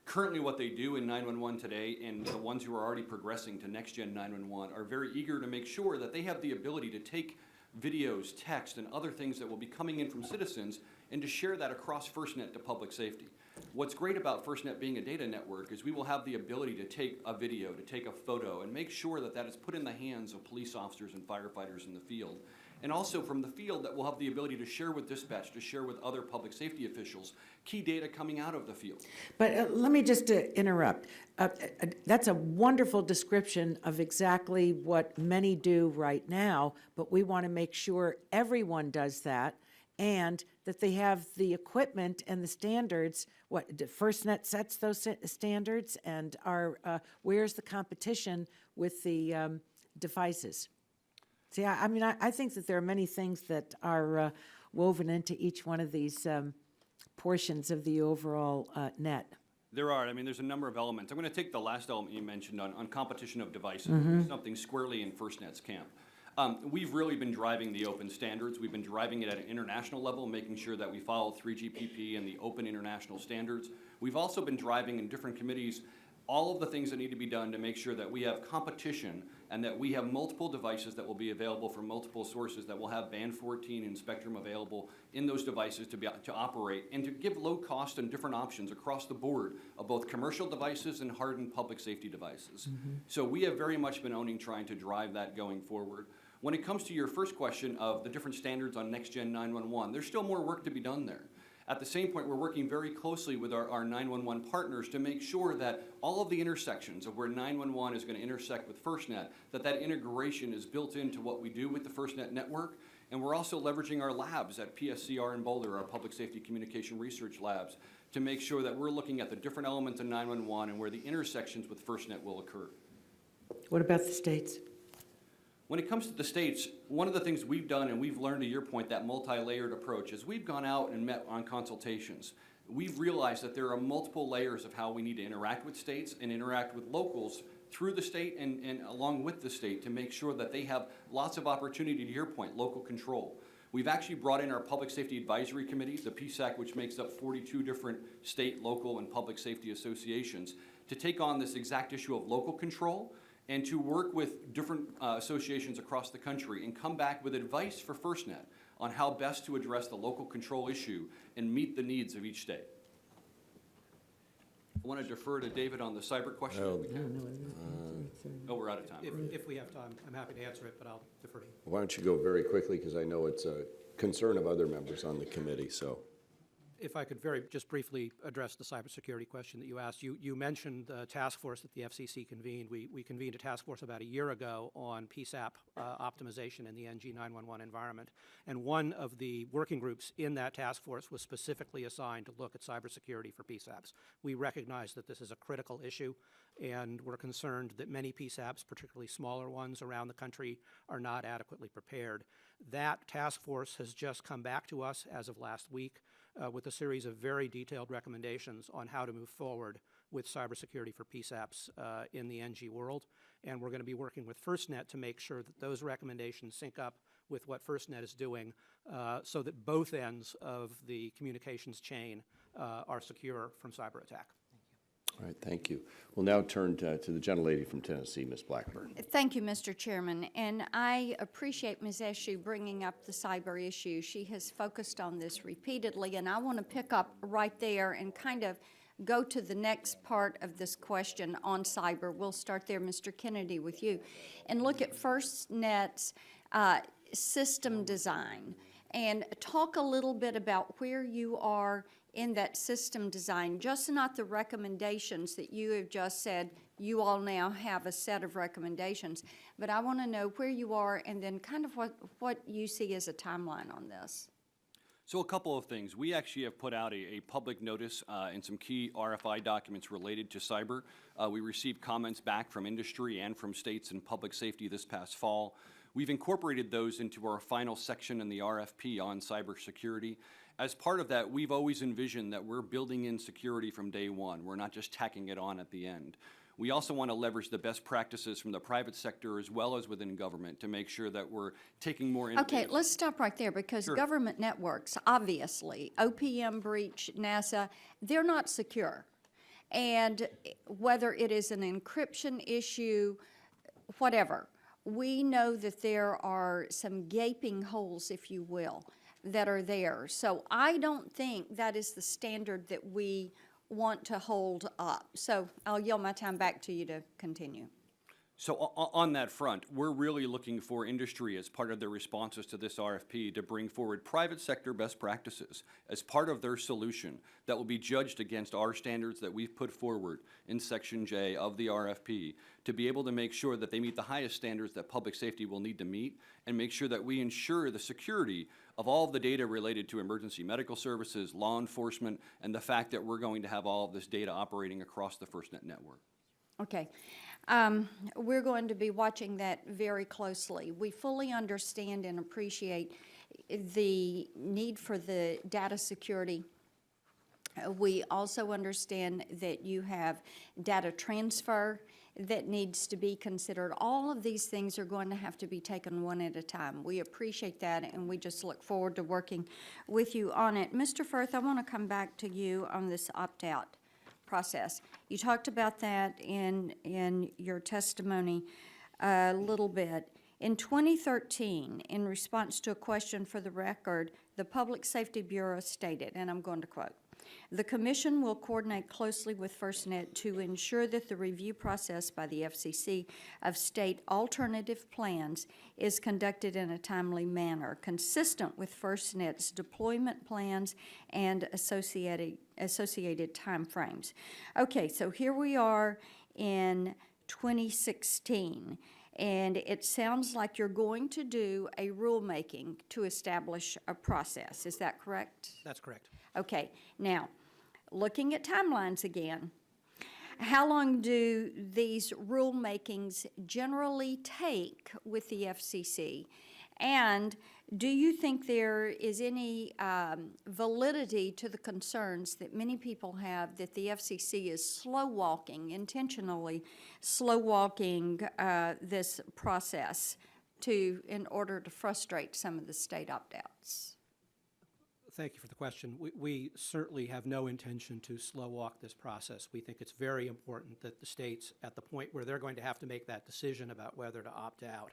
Currently, what they do in 911 today, and the ones who are already progressing to Next Gen 911, are very eager to make sure that they have the ability to take videos, text, and other things that will be coming in from citizens, and to share that across FirstNet to public safety. What's great about FirstNet being a data network is we will have the ability to take a video, to take a photo, and make sure that that is put in the hands of police officers and firefighters in the field. And also from the field, that we'll have the ability to share with dispatch, to share with other public safety officials, key data coming out of the field.
But let me just interrupt. That's a wonderful description of exactly what many do right now, but we want to make sure everyone does that, and that they have the equipment and the standards. What, FirstNet sets those standards, and where's the competition with the devices? See, I think that there are many things that are woven into each one of these portions of the overall net.
There are. I mean, there's a number of elements. I'm going to take the last element you mentioned on competition of devices, which is something squarely in FirstNet's camp. We've really been driving the open standards. We've been driving it at an international level, making sure that we follow 3GPP and the open international standards. We've also been driving in different committees all of the things that need to be done to make sure that we have competition and that we have multiple devices that will be available from multiple sources, that will have band 14 and spectrum available in those devices to operate, and to give low cost and different options across the board of both commercial devices and hardened public safety devices. So we have very much been owning trying to drive that going forward. When it comes to your first question of the different standards on next-gen 911, there's still more work to be done there. At the same point, we're working very closely with our 911 partners to make sure that all of the intersections of where 911 is going to intersect with FirstNet, that integration is built into what we do with the FirstNet network. And we're also leveraging our labs at PSCR in Boulder, our Public Safety Communication Research Labs, to make sure that we're looking at the different elements of 911 and where the intersections with FirstNet will occur.
What about the states?
When it comes to the states, one of the things we've done, and we've learned to your point, that multi-layered approach, is we've gone out and met on consultations. We've realized that there are multiple layers of how we need to interact with states and interact with locals through the state and along with the state to make sure that they have lots of opportunity, to your point, local control. We've actually brought in our Public Safety Advisory Committees, the PSAC, which makes up 42 different state, local, and public safety associations, to take on this exact issue of local control and to work with different associations across the country and come back with advice for FirstNet on how best to address the local control issue and meet the needs of each state. I want to defer to David on the cyber question. Oh, we're out of time.
If we have time, I'm happy to answer it, but I'll defer to you.
Why don't you go very quickly, because I know it's a concern of other members on the committee, so.
If I could just briefly address the cybersecurity question that you asked. You mentioned the task force that the FCC convened. We convened a task force about a year ago on PSAP optimization in the NG 911 environment. And one of the working groups in that task force was specifically assigned to look at cybersecurity for PSAPs. We recognize that this is a critical issue, and we're concerned that many PSAPs, particularly smaller ones around the country, are not adequately prepared. That task force has just come back to us as of last week with a series of very detailed recommendations on how to move forward with cybersecurity for PSAPs in the NG world. And we're going to be working with FirstNet to make sure that those recommendations sync up with what FirstNet is doing so that both ends of the communications chain are secure from cyber attack.
All right, thank you. We'll now turn to the gentlelady from Tennessee, Ms. Blackburn.
Thank you, Mr. Chairman, and I appreciate Ms. Eshu bringing up the cyber issue. She has focused on this repeatedly, and I want to pick up right there and kind of go to the next part of this question on cyber. We'll start there, Mr. Kennedy, with you, and look at FirstNet's system design, and talk a little bit about where you are in that system design, just not the recommendations that you have just said. You all now have a set of recommendations, but I want to know where you are and then kind of what you see as a timeline on this.
So a couple of things. We actually have put out a public notice and some key RFI documents related to cyber. We received comments back from industry and from states and public safety this past fall. We've incorporated those into our final section in the RFP on cybersecurity. As part of that, we've always envisioned that we're building in security from day one. We're not just tacking it on at the end. We also want to leverage the best practices from the private sector as well as within government to make sure that we're taking more innovative.
Okay, let's stop right there because government networks, obviously, OPM breach, NASA, they're not secure. And whether it is an encryption issue, whatever, we know that there are some gaping holes, if you will, that are there. So I don't think that is the standard that we want to hold up. So I'll yield my time back to you to continue.
So on that front, we're really looking for industry as part of their responses to this RFP to bring forward private sector best practices as part of their solution that will be judged against our standards that we've put forward in Section J of the RFP to be able to make sure that they meet the highest standards that public safety will need to meet and make sure that we ensure the security of all of the data related to emergency medical services, law enforcement, and the fact that we're going to have all of this data operating across the FirstNet network.
Okay. We're going to be watching that very closely. We fully understand and appreciate the need for the data security. We also understand that you have data transfer that needs to be considered. All of these things are going to have to be taken one at a time. We appreciate that, and we just look forward to working with you on it. Mr. Firth, I want to come back to you on this opt-out process. You talked about that in your testimony a little bit. In 2013, in response to a question for the record, the Public Safety Bureau stated, and I'm going to quote, "The Commission will coordinate closely with FirstNet to ensure that the review process by the FCC of state alternative plans is conducted in a timely manner, consistent with FirstNet's deployment plans and associated timeframes." Okay, so here we are in 2016. And it sounds like you're going to do a rulemaking to establish a process. Is that correct?
That's correct.
Okay. Now, looking at timelines again, how long do these rulemakings generally take with the FCC? And do you think there is any validity to the concerns that many people have that the FCC is slow-walking, intentionally slow-walking this process in order to frustrate some of the state opt-outs?
Thank you for the question. We certainly have no intention to slow-walk this process. We think it's very important that the states, at the point where they're going to have to make that decision about whether to opt out,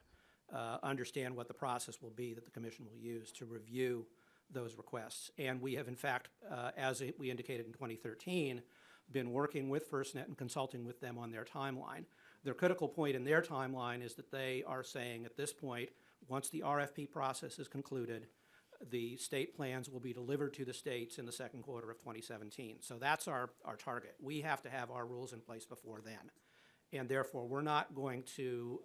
understand what the process will be that the Commission will use to review those requests. And we have, in fact, as we indicated in 2013, been working with FirstNet and consulting with them on their timeline. Their critical point in their timeline is that they are saying at this point, once the RFP process is concluded, the state plans will be delivered to the states in the second quarter of 2017. So that's our target. We have to have our rules in place before then. And therefore, we're not going to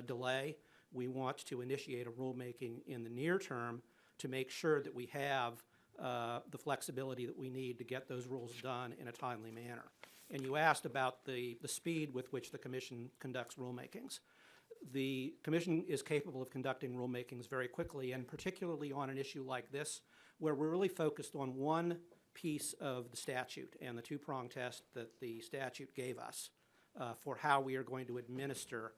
delay. We want to initiate a rulemaking in the near term to make sure that we have the flexibility that we need to get those rules done in a timely manner. And you asked about the speed with which the Commission conducts rulemakings. The Commission is capable of conducting rulemakings very quickly, and particularly on an issue like this, where we're really focused on one piece of the statute and the two-prong test that the statute gave us for how we are going to administer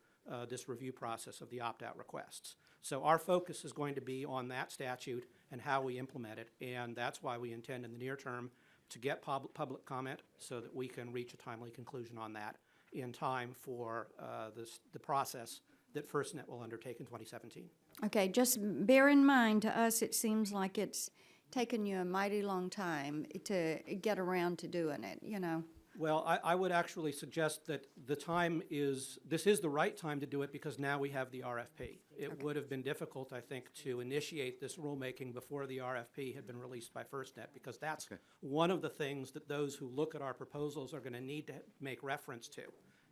this review process of the opt-out requests. So our focus is going to be on that statute and how we implement it, and that's why we intend in the near term to get public comment so that we can reach a timely conclusion on that in time for the process that FirstNet will undertake in 2017.
Okay, just bear in mind, to us, it seems like it's taken you a mighty long time to get around to doing it, you know.
Well, I would actually suggest that this is the right time to do it because now we have the RFP. It would have been difficult, I think, to initiate this rulemaking before the RFP had been released by FirstNet, because that's one of the things that those who look at our proposals are going to need to make reference to.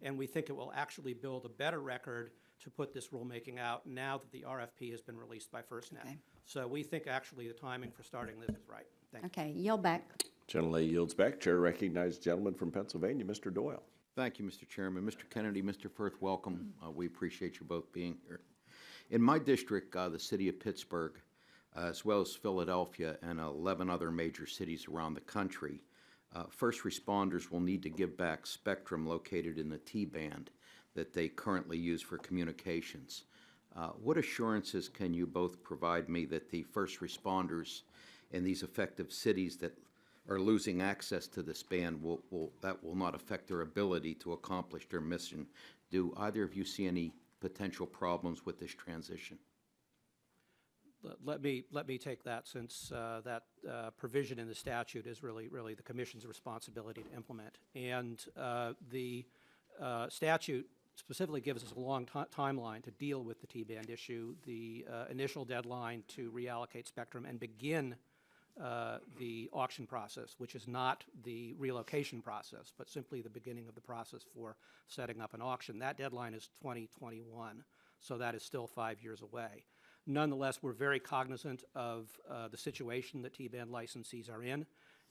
And we think it will actually build a better record to put this rulemaking out now that the RFP has been released by FirstNet.
Okay.
So we think actually the timing for starting this is right. Thank you.
Okay, yield back.
Gentlelady yields back. Chair recognizes the gentleman from Pennsylvania, Mr. Doyle.
Thank you, Mr. Chairman. Mr. Kennedy, Mr. Firth, welcome. We appreciate you both being here. In my district, the city of Pittsburgh, as well as Philadelphia and 11 other major cities around the country, first responders will need to give back spectrum located in the T-band that they currently use for communications. What assurances can you both provide me that the first responders in these affected cities that are losing access to this band will not affect their ability to accomplish their mission? Do either of you see any potential problems with this transition?
Let me take that, since that provision in the statute is really the Commission's responsibility to implement. And the statute specifically gives us a long timeline to deal with the T-band issue, the initial deadline to reallocate spectrum and begin the auction process, which is not the relocation process, but simply the beginning of the process for setting up an auction. That deadline is 2021, so that is still 5 years away. Nonetheless, we're very cognizant of the situation that T-band licensees are in,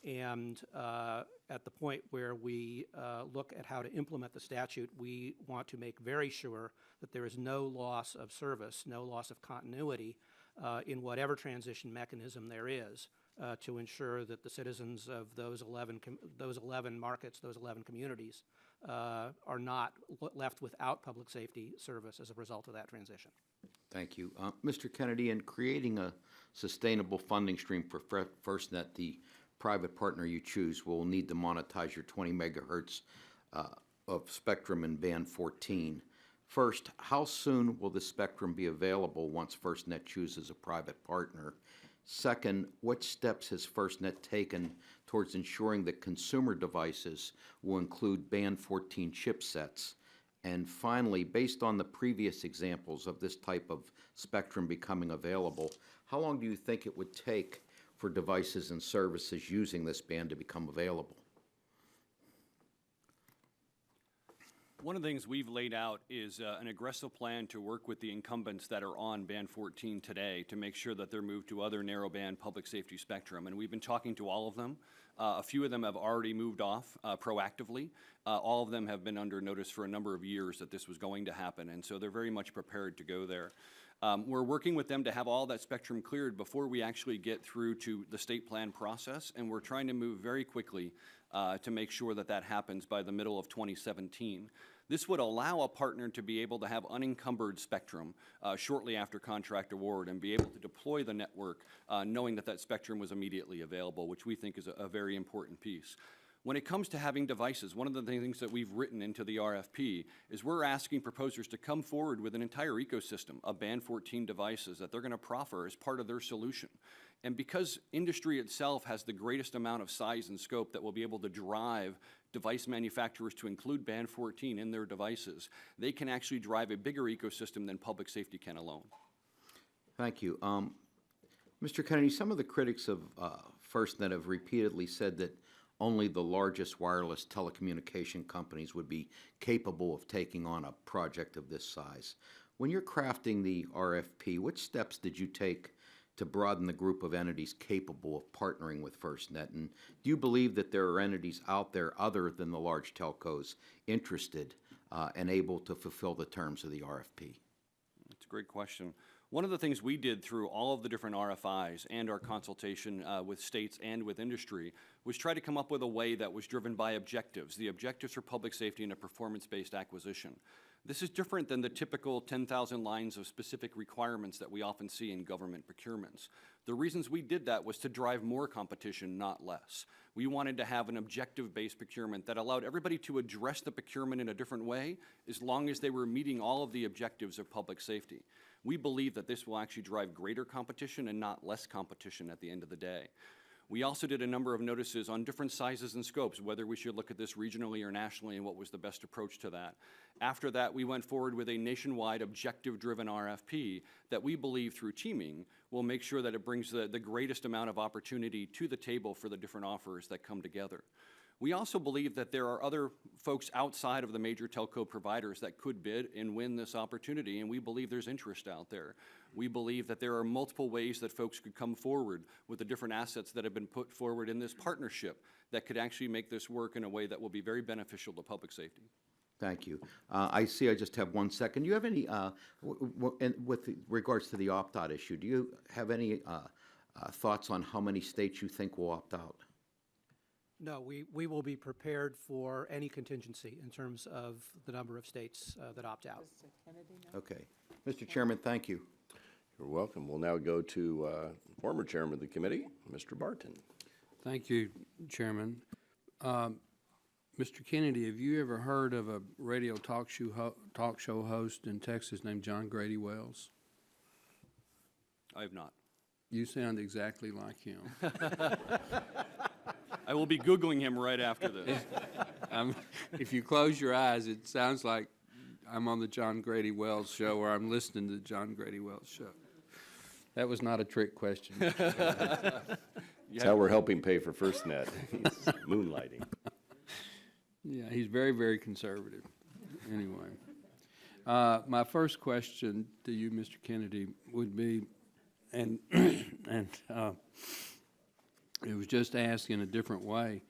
and at the point where we look at how to implement the statute, we want to make very sure that there is no loss of service, no loss of continuity in whatever transition mechanism there is, to ensure that the citizens of those 11 markets, those 11 communities, are not left without public safety service as a result of that transition.
Thank you. Mr. Kennedy, in creating a sustainable funding stream for FirstNet, the private partner you choose will need to monetize your 20 megahertz of spectrum in band 14. First, how soon will the spectrum be available once FirstNet chooses a private partner? Second, what steps has FirstNet taken towards ensuring that consumer devices will include band 14 chipsets? And finally, based on the previous examples of this type of spectrum becoming available, how long do you think it would take for devices and services using this band to become available?
One of the things we've laid out is an aggressive plan to work with the incumbents that are on Band 14 today to make sure that they're moved to other narrowband public safety spectrum. And we've been talking to all of them. A few of them have already moved off proactively. All of them have been under notice for a number of years that this was going to happen, and so they're very much prepared to go there. We're working with them to have all that spectrum cleared before we actually get through to the state plan process, and we're trying to move very quickly to make sure that that happens by the middle of 2017. This would allow a partner to be able to have unencumbered spectrum shortly after contract award and be able to deploy the network knowing that that spectrum was immediately available, which we think is a very important piece. When it comes to having devices, one of the things that we've written into the RFP is we're asking proposers to come forward with an entire ecosystem of Band 14 devices that they're going to proffer as part of their solution. And because industry itself has the greatest amount of size and scope that will be able to drive device manufacturers to include Band 14 in their devices, they can actually drive a bigger ecosystem than public safety can alone.
Thank you. Mr. Kennedy, some of the critics of FirstNet have repeatedly said that only the largest wireless telecommunication companies would be capable of taking on a project of this size. When you're crafting the RFP, which steps did you take to broaden the group of entities capable of partnering with FirstNet? And do you believe that there are entities out there other than the large telcos interested and able to fulfill the terms of the RFP?
That's a great question. One of the things we did through all of the different RFIs and our consultation with states and with industry was try to come up with a way that was driven by objectives. The objectives for public safety and a performance-based acquisition. This is different than the typical 10,000 lines of specific requirements that we often see in government procurements. The reasons we did that was to drive more competition, not less. We wanted to have an objective-based procurement that allowed everybody to address the procurement in a different way as long as they were meeting all of the objectives of public safety. We believe that this will actually drive greater competition and not less competition at the end of the day. We also did a number of notices on different sizes and scopes, whether we should look at this regionally or nationally and what was the best approach to that. After that, we went forward with a nationwide objective-driven RFP that we believe through teaming will make sure that it brings the greatest amount of opportunity to the table for the different offers that come together. We also believe that there are other folks outside of the major telco providers that could bid and win this opportunity, and we believe there's interest out there. We believe that there are multiple ways that folks could come forward with the different assets that have been put forward in this partnership that could actually make this work in a way that will be very beneficial to public safety.
Thank you. I see I just have 1 second. Do you have any, with regards to the opt-out issue, do you have any thoughts on how many states you think will opt out?
No, we will be prepared for any contingency in terms of the number of states that opt out.
Okay. Mr. Chairman, thank you.
You're welcome. We'll now go to former chairman of the committee, Mr. Barton.
Thank you, Chairman. Mr. Kennedy, have you ever heard of a radio talk show host in Texas named John Grady Wells?
I have not.
You sound exactly like him.
I will be Googling him right after this.
If you close your eyes, it sounds like I'm on the John Grady Wells show or I'm listening to the John Grady Wells show. That was not a trick question.
That's how we're helping pay for FirstNet. He's moonlighting.
Yeah, he's very, very conservative. Anyway, my first question to you, Mr. Kennedy, would be, and it was just asked in a different way.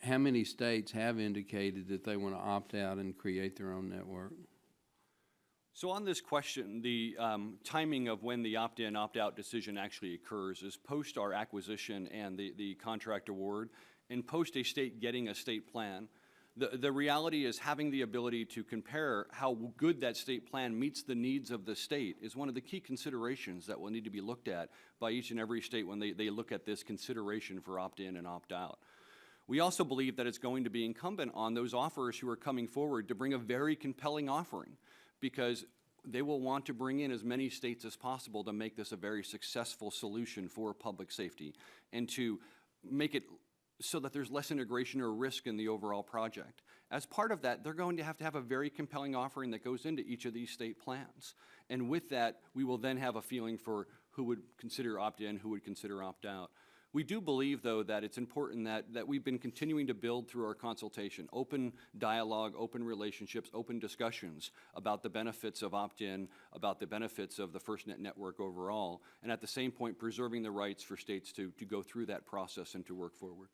How many states have indicated that they want to opt out and create their own network?
So on this question, the timing of when the opt-in, opt-out decision actually occurs is post our acquisition and the contract award, and post a state getting a state plan. The reality is having the ability to compare how good that state plan meets the needs of the state is one of the key considerations that will need to be looked at by each and every state when they look at this consideration for opt-in and opt-out. We also believe that it's going to be incumbent on those offerers who are coming forward to bring a very compelling offering, because they will want to bring in as many states as possible to make this a very successful solution for public safety and to make it so that there's less integration or risk in the overall project. As part of that, they're going to have a very compelling offering that goes into each of these state plans. And with that, we will then have a feeling for who would consider opt-in, who would consider opt-out. We do believe, though, that it's important that we've been continuing to build through our consultation, open dialogue, open relationships, open discussions about the benefits of opt-in, about the benefits of the FirstNet network overall, and at the same point preserving the rights for states to go through that process and to work forward.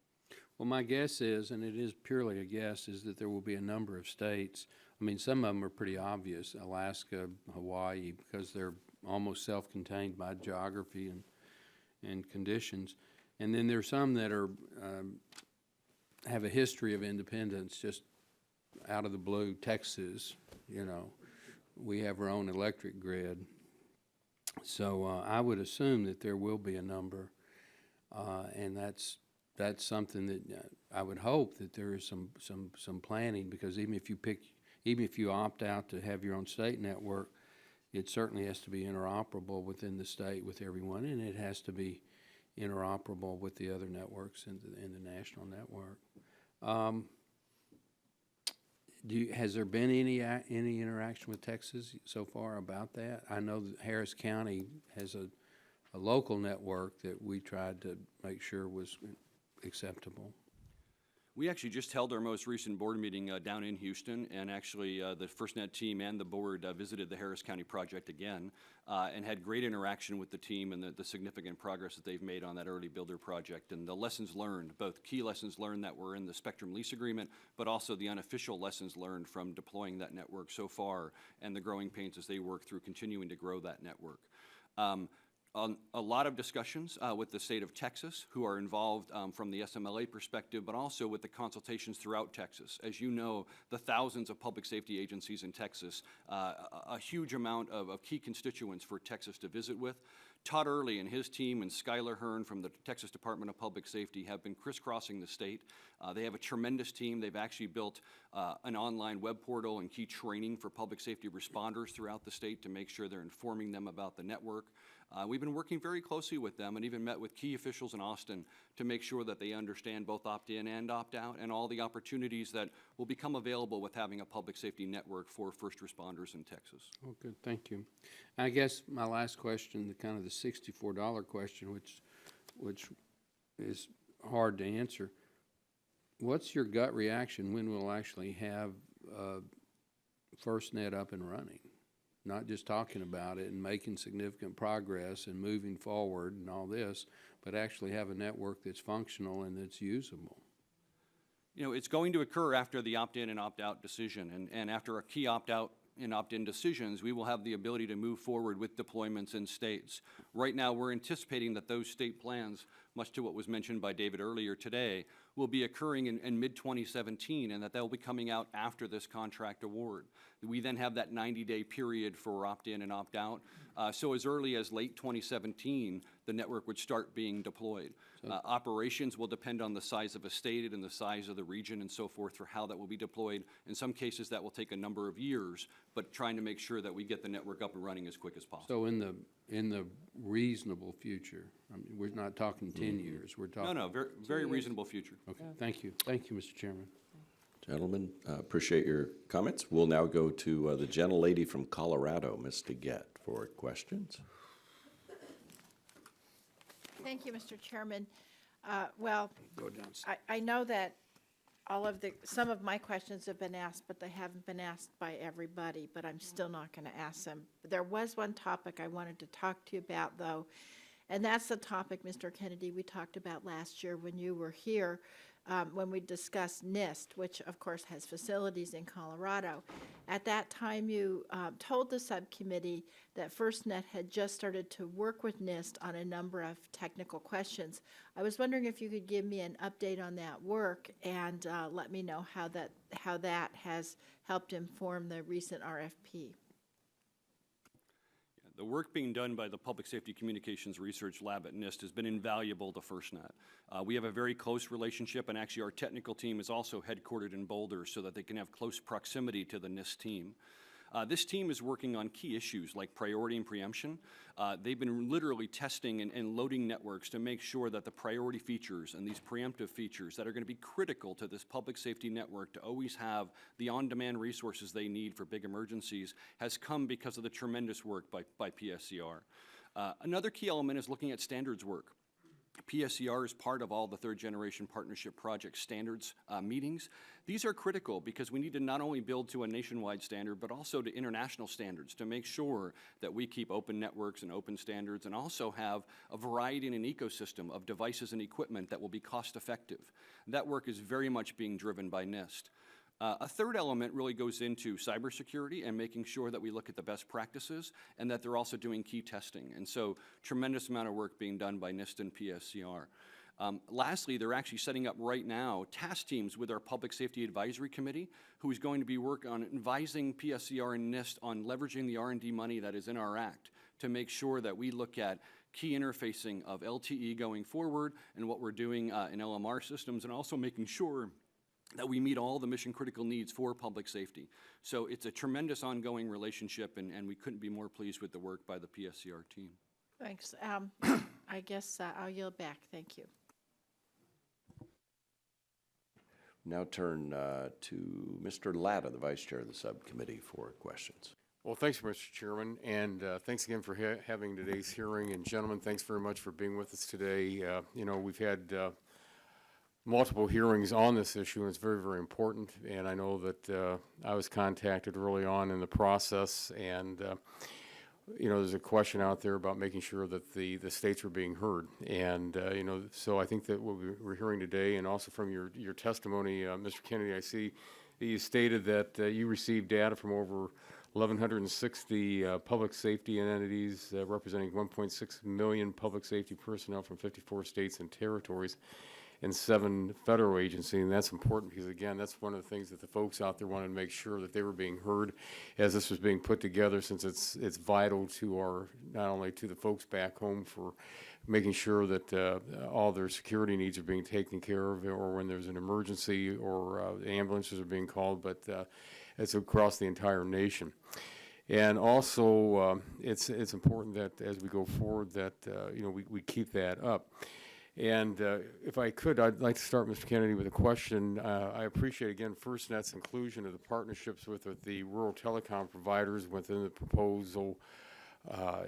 Well, my guess is, and it is purely a guess, is that there will be a number of states. I mean, some of them are pretty obvious, Alaska, Hawaii, because they're almost self-contained by geography and conditions. And then there's some that are have a history of independence, just out of the blue. Texas, you know, we have our own electric grid. So I would assume that there will be a number, and that's something that I would hope that there is some planning, because even if you opt out to have your own state network, it certainly has to be interoperable within the state with everyone, and it has to be interoperable with the other networks in the national network. Has there been any interaction with Texas so far about that? I know that Harris County has a local network that we tried to make sure was acceptable.
We actually just held our most recent board meeting down in Houston, and actually the FirstNet team and the board visited the Harris County project again and had great interaction with the team and the significant progress that they've made on that early builder project, and the lessons learned, both key lessons learned that were in the Spectrum lease agreement, but also the unofficial lessons learned from deploying that network so far and the growing pains as they work through continuing to grow that network. A lot of discussions with the state of Texas, who are involved from the SMLA perspective, but also with the consultations throughout Texas. As you know, the thousands of public safety agencies in Texas, a huge amount of key constituents for Texas to visit with. Todd Early and his team and Skylar Hearn from the Texas Department of Public Safety have been crisscrossing the state. They have a tremendous team. They've actually built an online web portal and key training for public safety responders throughout the state to make sure they're informing them about the network. We've been working very closely with them and even met with key officials in Austin to make sure that they understand both opt-in and opt-out and all the opportunities that will become available with having a public safety network for first responders in Texas.
Oh, good, thank you. I guess my last question, the kind of the $64 question, which is hard to answer. What's your gut reaction when we'll actually have FirstNet up and running? Not just talking about it and making significant progress and moving forward and all this, but actually have a network that's functional and that's usable.
You know, it's going to occur after the opt-in and opt-out decision, and after a key opt-out and opt-in decisions, we will have the ability to move forward with deployments in states. Right now, we're anticipating that those state plans, much to what was mentioned by David earlier today, will be occurring in mid-2017, and that they'll be coming out after this contract award. We then have that 90-day period for opt-in and opt-out. So as early as late 2017, the network would start being deployed. Operations will depend on the size of a state and the size of the region and so forth for how that will be deployed. In some cases, that will take a number of years, but trying to make sure that we get the network up and running as quick as possible.
So in the reasonable future, I mean, we're not talking 10 years, we're talking.
No, very reasonable future.
Okay, thank you. Thank you, Mr. Chairman.
Gentlemen, appreciate your comments. We'll now go to the gentlelady from Colorado, Ms. DeGette, for questions.
Thank you, Mr. Chairman. Well,
Go down.
I know that some of my questions have been asked, but they haven't been asked by everybody, but I'm still not going to ask them. There was one topic I wanted to talk to you about, though, and that's the topic, Mr. Kennedy, we talked about last year when you were here, when we discussed NIST, which of course has facilities in Colorado. At that time, you told the subcommittee that FirstNet had just started to work with NIST on a number of technical questions. I was wondering if you could give me an update on that work and let me know how that has helped inform the recent RFP.
The work being done by the Public Safety Communications Research Lab at NIST has been invaluable to FirstNet. We have a very close relationship, and actually our technical team is also headquartered in Boulder so that they can have close proximity to the NIST team. This team is working on key issues like priority and preemption. They've been literally testing and loading networks to make sure that the priority features and these preemptive features that are going to be critical to this public safety network to always have the on-demand resources they need for big emergencies has come because of the tremendous work by PSCR. Another key element is looking at standards work. PSCR is part of all the third generation partnership project standards meetings. These are critical because we need to not only build to a nationwide standard, but also to international standards to make sure that we keep open networks and open standards and also have a variety in an ecosystem of devices and equipment that will be cost effective. That work is very much being driven by NIST. A third element really goes into cybersecurity and making sure that we look at the best practices and that they're also doing key testing. And so tremendous amount of work being done by NIST and PSCR. Lastly, they're actually setting up right now task teams with our Public Safety Advisory Committee, who is going to be working on advising PSCR and NIST on leveraging the R&D money that is in our act to make sure that we look at key interfacing of LTE going forward and what we're doing in LMR systems, and also making sure that we meet all the mission critical needs for public safety. So it's a tremendous ongoing relationship, and we couldn't be more pleased with the work by the PSCR team.
Thanks. I guess I'll yield back. Thank you.
Now turn to Mr. Latta, the Vice Chair of the Subcommittee, for questions.
Well, thanks, Mr. Chairman, and thanks again for having today's hearing. And gentlemen, thanks very much for being with us today. You know, we've had multiple hearings on this issue, and it's very, very important. And I know that I was contacted early on in the process, and you know, there's a question out there about making sure that the states are being heard. And you know, so I think that what we're hearing today, and also from your testimony, Mr. Kennedy, I see that you stated that you received data from over 1,160 public safety entities representing 1.6 million public safety personnel from 54 states and territories and 7 federal agencies, and that's important because, again, that's one of the things that the folks out there wanted to make sure that they were being heard as this was being put together, since it's vital to our, not only to the folks back home for making sure that all their security needs are being taken care of, or when there's an emergency or ambulances are being called, but it's across the entire nation. And also, it's important that as we go forward that, you know, we keep that up. And if I could, I'd like to start, Mr. Kennedy, with a question. I appreciate, again, FirstNet's inclusion of the partnerships with the rural telecom providers within the proposal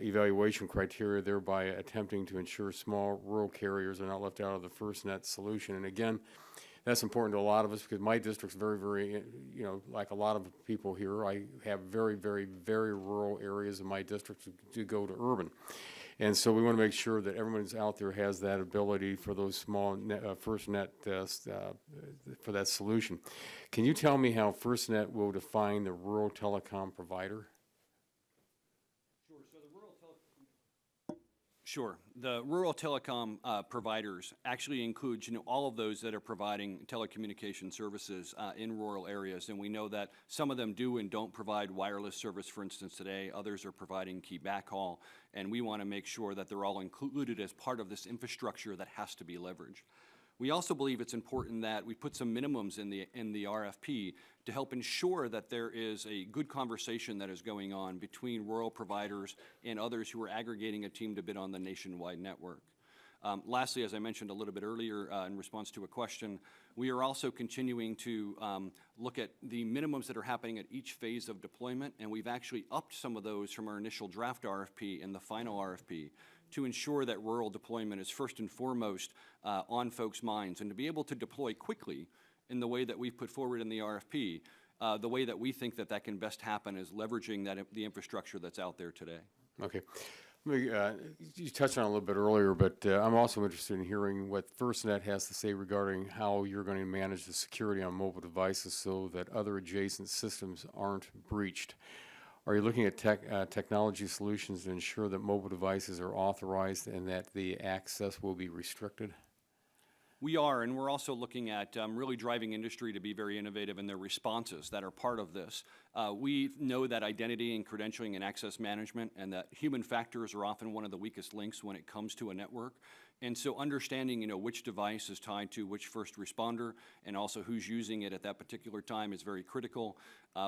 evaluation criteria, thereby attempting to ensure small rural carriers are not left out of the FirstNet solution. And again, that's important to a lot of us because my district's very, very, you know, like a lot of people here, I have very, very, very rural areas in my district to go to urban. And so we want to make sure that everyone's out there has that ability for those small FirstNet for that solution. Can you tell me how FirstNet will define the rural telecom provider?
Sure. The rural telecom providers actually includes, you know, all of those that are providing telecommunication services in rural areas. And we know that some of them do and don't provide wireless service, for instance, today. Others are providing key backhaul. And we want to make sure that they're all included as part of this infrastructure that has to be leveraged. We also believe it's important that we put some minimums in the RFP to help ensure that there is a good conversation that is going on between rural providers and others who are aggregating a team to bid on the nationwide network. Lastly, as I mentioned a little bit earlier in response to a question, we are also continuing to look at the minimums that are happening at each phase of deployment, and we've actually upped some of those from our initial draft RFP and the final RFP to ensure that rural deployment is first and foremost on folks' minds, and to be able to deploy quickly in the way that we've put forward in the RFP. The way that we think that can best happen is leveraging the infrastructure that's out there today.
Okay. You touched on it a little bit earlier, but I'm also interested in hearing what FirstNet has to say regarding how you're going to manage the security on mobile devices so that other adjacent systems aren't breached. Are you looking at technology solutions to ensure that mobile devices are authorized and that the access will be restricted?
We are, and we're also looking at really driving industry to be very innovative in their responses that are part of this. We know that identity and credentialing and access management and that human factors are often one of the weakest links when it comes to a network. And so understanding, which device is tied to which first responder and also who's using it at that particular time is very critical.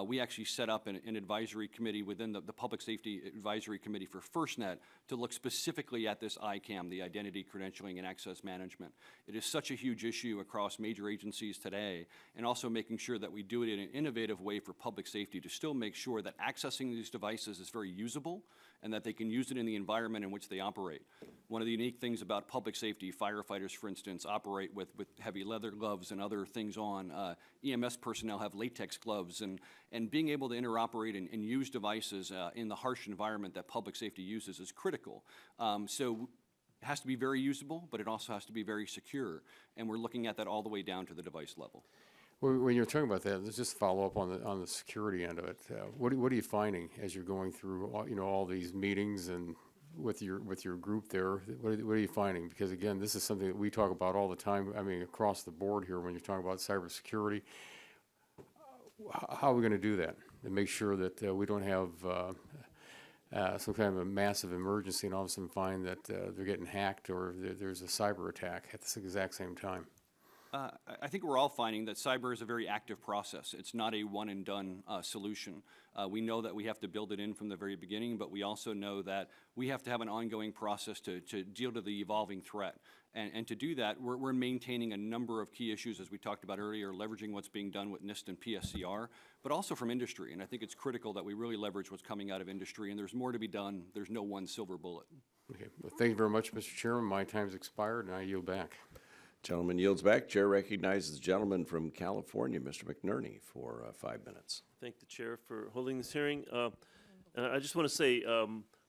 We actually set up an advisory committee within the Public Safety Advisory Committee for FirstNet to look specifically at this ICAM, the Identity, Credentialing, and Access Management. It is such a huge issue across major agencies today, and also making sure that we do it in an innovative way for public safety to still make sure that accessing these devices is very usable and that they can use it in the environment in which they operate. One of the unique things about public safety, firefighters, for instance, operate with heavy leather gloves and other things on. EMS personnel have latex gloves, and being able to interoperate and use devices in the harsh environment that public safety uses is critical. So it has to be very usable, but it also has to be very secure, and we're looking at that all the way down to the device level.
When you're talking about that, let's just follow up on the security end of it. What are you finding as you're going through all these meetings and with your group there? What are you finding? Because again, this is something that we talk about all the time. I mean, across the board here when you're talking about cybersecurity. How are we going to do that and make sure that we don't have some kind of a massive emergency and all of a sudden find that they're getting hacked or there's a cyber attack at the exact same time?
I think we're all finding that cyber is a very active process. It's not a one-and-done solution. We know that we have to build it in from the very beginning, but we also know that we have to have an ongoing process to deal to the evolving threat. And to do that, we're maintaining a number of key issues, as we talked about earlier, leveraging what's being done with NIST and PSCR, but also from industry. And I think it's critical that we really leverage what's coming out of industry, and there's more to be done. There's no one silver bullet.
Okay. Well, thank you very much, Mr. Chairman. My time's expired, and I yield back.
Gentleman yields back. Chair recognizes the gentleman from California, Mr. McNerney, for 5 minutes.
Thank the chair for holding this hearing. And I just want to say,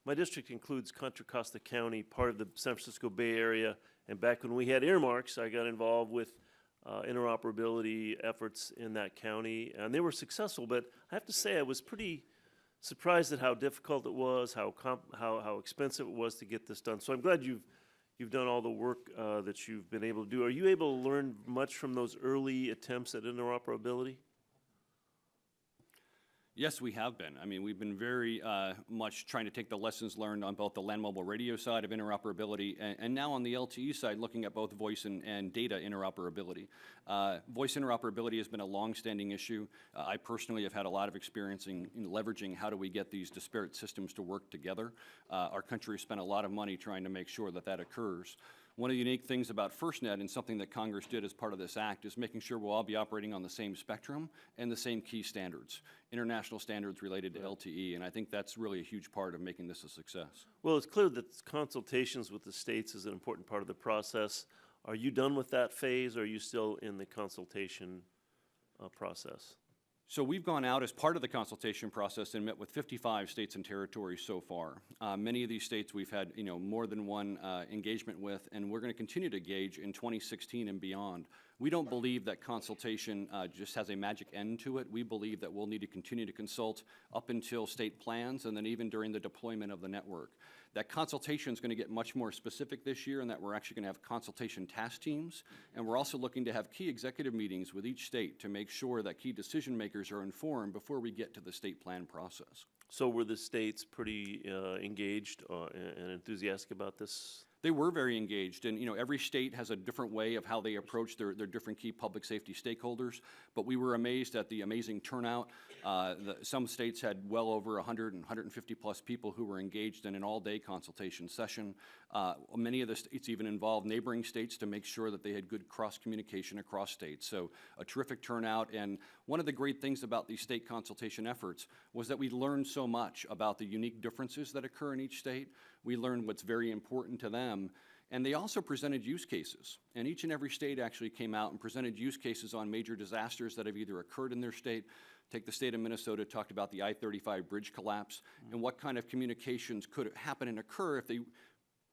my district includes Contra Costa County, part of the San Francisco Bay Area. And back when we had earmarks, I got involved with interoperability efforts in that county, and they were successful. But I have to say, I was pretty surprised at how difficult it was, how expensive it was to get this done. So I'm glad you've done all the work that you've been able to do. Are you able to learn much from those early attempts at interoperability?
Yes, we have been. I mean, we've been very much trying to take the lessons learned on both the land mobile radio side of interoperability and now on the LTE side, looking at both voice and data interoperability. Voice interoperability has been a long-standing issue. I personally have had a lot of experience in leveraging how do we get these disparate systems to work together. Our country has spent a lot of money trying to make sure that that occurs. One of the unique things about FirstNet and something that Congress did as part of this act is making sure we'll all be operating on the same spectrum and the same key standards, international standards related to LTE, and I think that's really a huge part of making this a success.
Well, it's clear that consultations with the states is an important part of the process. Are you done with that phase, or are you still in the consultation process?
So we've gone out as part of the consultation process and met with 55 states and territories so far. Many of these states we've had more than one engagement with, and we're going to continue to engage in 2016 and beyond. We don't believe that consultation just has a magic end to it. We believe that we'll need to continue to consult up until state plans and then even during the deployment of the network. That consultation is going to get much more specific this year, and that we're actually going to have consultation task teams, and we're also looking to have key executive meetings with each state to make sure that key decision makers are informed before we get to the state plan process.
So were the states pretty engaged and enthusiastic about this?
They were very engaged, and every state has a different way of how they approach their different key public safety stakeholders, but we were amazed at the amazing turnout. Some states had well over 100 and 150 plus people who were engaged in an all-day consultation session. Many of the states even involved neighboring states to make sure that they had good cross-communication across states. So a terrific turnout, and one of the great things about these state consultation efforts was that we learned so much about the unique differences that occur in each state. We learned what's very important to them, and they also presented use cases. And each and every state actually came out and presented use cases on major disasters that have either occurred in their state, Take the state of Minnesota, talked about the I-35 bridge collapse and what kind of communications could happen and occur if they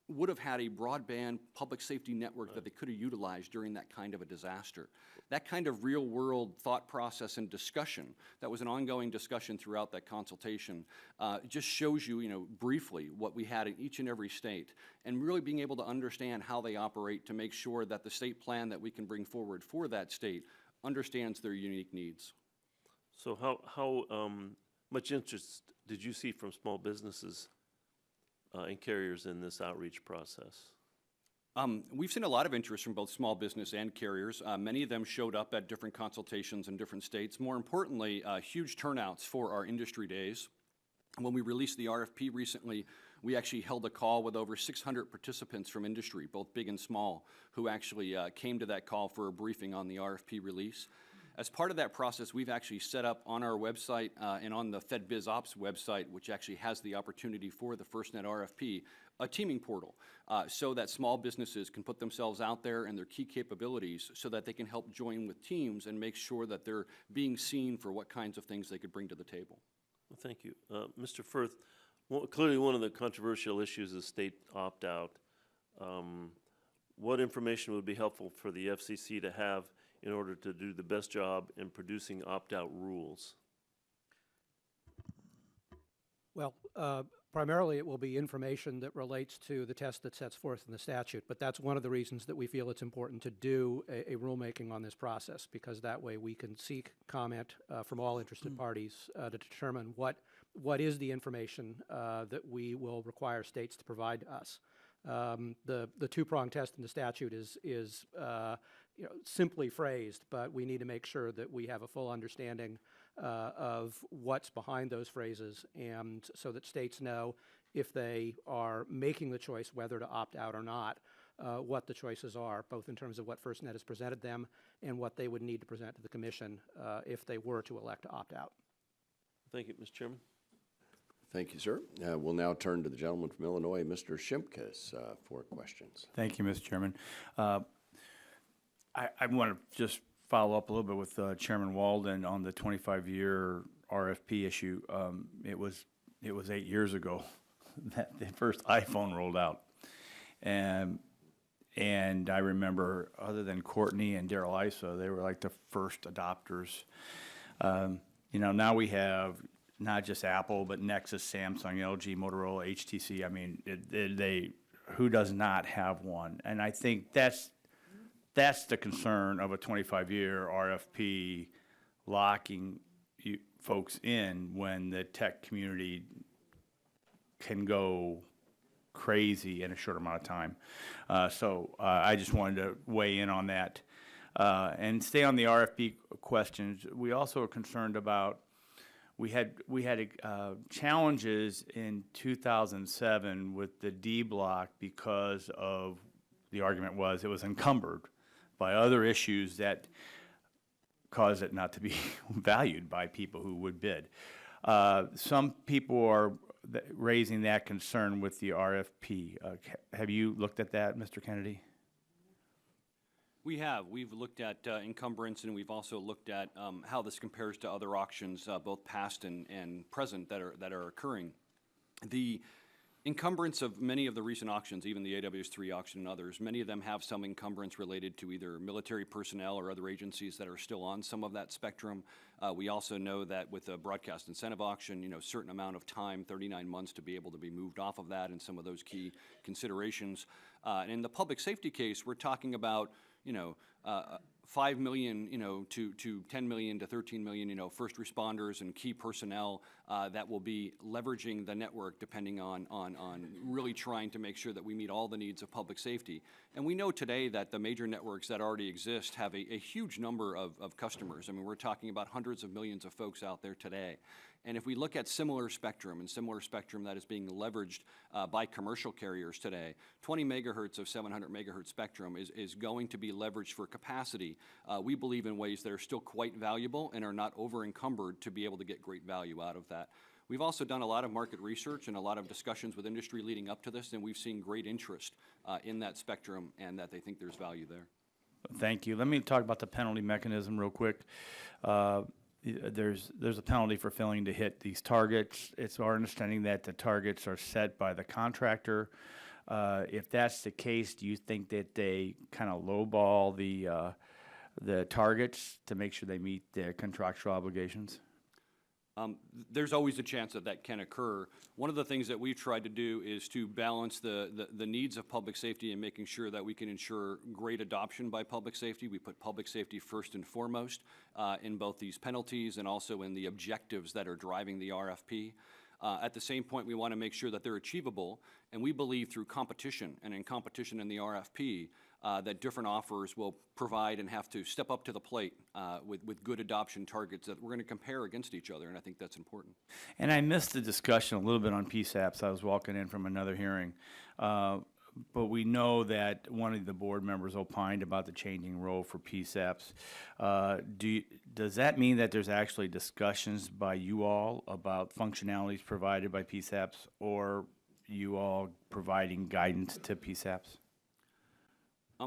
would have had a broadband public safety network that they could have utilized during that kind of a disaster. That kind of real-world thought process and discussion, that was an ongoing discussion throughout that consultation, just shows you, briefly what we had in each and every state, and really being able to understand how they operate to make sure that the state plan that we can bring forward for that state understands their unique needs.
So how much interest did you see from small businesses and carriers in this outreach process?
We've seen a lot of interest from both small business and carriers. Many of them showed up at different consultations in different states. More importantly, huge turnouts for our industry days. When we released the RFP recently, we actually held a call with over 600 participants from industry, both big and small, who actually came to that call for a briefing on the RFP release. As part of that process, we've actually set up on our website and on the FedBizOps website, which actually has the opportunity for the FirstNet RFP, a teaming portal so that small businesses can put themselves out there and their key capabilities so that they can help join with teams and make sure that they're being seen for what kinds of things they could bring to the table.
Well, thank you. Mr. Firth, clearly one of the controversial issues is state opt-out. What information would be helpful for the FCC to have in order to do the best job in producing opt-out rules?
Well, primarily it will be information that relates to the test that sets forth in the statute, but that's one of the reasons that we feel it's important to do a rulemaking on this process, because that way we can seek comment from all interested parties to determine what is the information that we will require states to provide to us. The two-prong test in the statute is simply phrased, but we need to make sure that we have a full understanding of what's behind those phrases, and so that states know if they are making the choice whether to opt out or not, what the choices are, both in terms of what FirstNet has presented them and what they would need to present to the Commission if they were to elect to opt out.
Thank you, Mr. Chairman.
Thank you, sir. We'll now turn to the gentleman from Illinois, Mr. Shimkus, for questions.
Thank you, Mr. Chairman. I want to just follow up a little bit with Chairman Walden on the 25-year RFP issue. It was 8 years ago that the first iPhone rolled out, and I remember, other than Courtney and Daryl Issa, they were like the first adopters. Now we have not just Apple, but Nexus, Samsung, LG, Motorola, HTC. I mean, who does not have one? And I think that's the concern of a 25-year RFP locking folks in when the tech community can go crazy in a short amount of time. So I just wanted to weigh in on that. And stay on the RFP questions. We also are concerned about, we had challenges in 2007 with the D block because of, the argument was it was encumbered by other issues that caused it not to be valued by people who would bid. Some people are raising that concern with the RFP. Have you looked at that, Mr. Kennedy?
We have. We've looked at encumbrance, and we've also looked at how this compares to other auctions, both past and present, that are occurring. The encumbrance of many of the recent auctions, even the AWS-3 auction and others, many of them have some encumbrance related to either military personnel or other agencies that are still on some of that spectrum. We also know that with the broadcast incentive auction, a certain amount of time, 39 months, to be able to be moved off of that and some of those key considerations. And in the public safety case, we're talking about 5 million, to 10 million to 13 million, first responders and key personnel that will be leveraging the network, depending on really trying to make sure that we meet all the needs of public safety. And we know today that the major networks that already exist have a huge number of customers. I mean, we're talking about hundreds of millions of folks out there today. And if we look at similar spectrum that is being leveraged by commercial carriers today, 20 megahertz of 700 megahertz spectrum is going to be leveraged for capacity. We believe in ways that are still quite valuable and are not over encumbered to be able to get great value out of that. We've also done a lot of market research and a lot of discussions with industry leading up to this, and we've seen great interest in that spectrum and that they think there's value there.
Thank you. Let me talk about the penalty mechanism real quick. there's a penalty for failing to hit these targets. It's our understanding that the targets are set by the contractor. If that's the case, do you think that they kind of lowball the targets to make sure they meet their contractual obligations?
There's always a chance that that can occur. One of the things that we've tried to do is to balance the needs of public safety and making sure that we can ensure great adoption by public safety. We put public safety first and foremost in both these penalties and also in the objectives that are driving the RFP. At the same point, we want to make sure that they're achievable, and we believe through competition and in competition in the RFP that different offers will provide and have to step up to the plate with good adoption targets that we're going to compare against each other, and I think that's important.
And I missed the discussion a little bit on PSAPs. I was walking in from another hearing. But we know that one of the board members opined about the changing role for PSAPs. Does that mean that there's actually discussions by you all about functionalities provided by PSAPs, or you all providing guidance to PSAPs?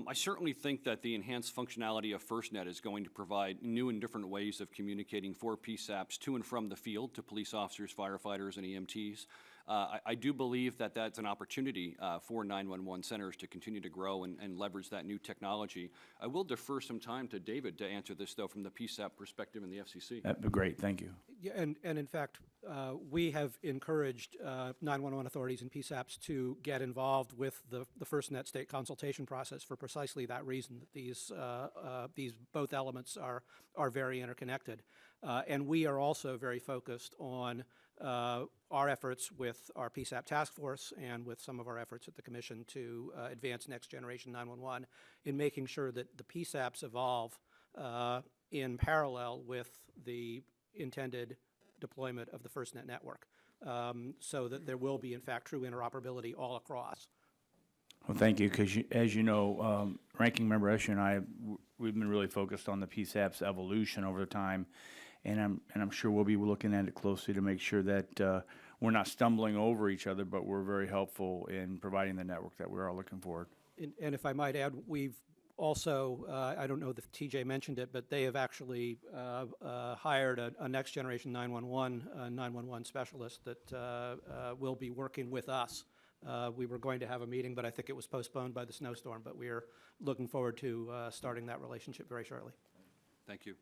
I certainly think that the enhanced functionality of FirstNet is going to provide new and different ways of communicating for PSAPs to and from the field to police officers, firefighters, and EMTs. I do believe that that's an opportunity for 911 centers to continue to grow and leverage that new technology. I will defer some time to David to answer this, though, from the PSAP perspective in the FCC.
That'd be great. Thank you.
Yeah, and in fact, we have encouraged 911 authorities and PSAPs to get involved with the FirstNet state consultation process for precisely that reason, that these both elements are very interconnected. And we are also very focused on our efforts with our PSAP task force and with some of our efforts at the Commission to advance next generation 911 in making sure that the PSAPs evolve in parallel with the intended deployment of the FirstNet network, so that there will be, in fact, true interoperability all across.
Well, thank you, because as you know, Ranking Member Escher and I, we've been really focused on the PSAP's evolution over time, and I'm sure we'll be looking at it closely to make sure that we're not stumbling over each other, but we're very helpful in providing the network that we're all looking for.
And if I might add, we've also, I don't know if TJ mentioned it, but they have actually hired a next generation 911 specialist that will be working with us. We were going to have a meeting, but I think it was postponed by the snowstorm, but we are looking forward to starting that relationship very shortly.
Thank you.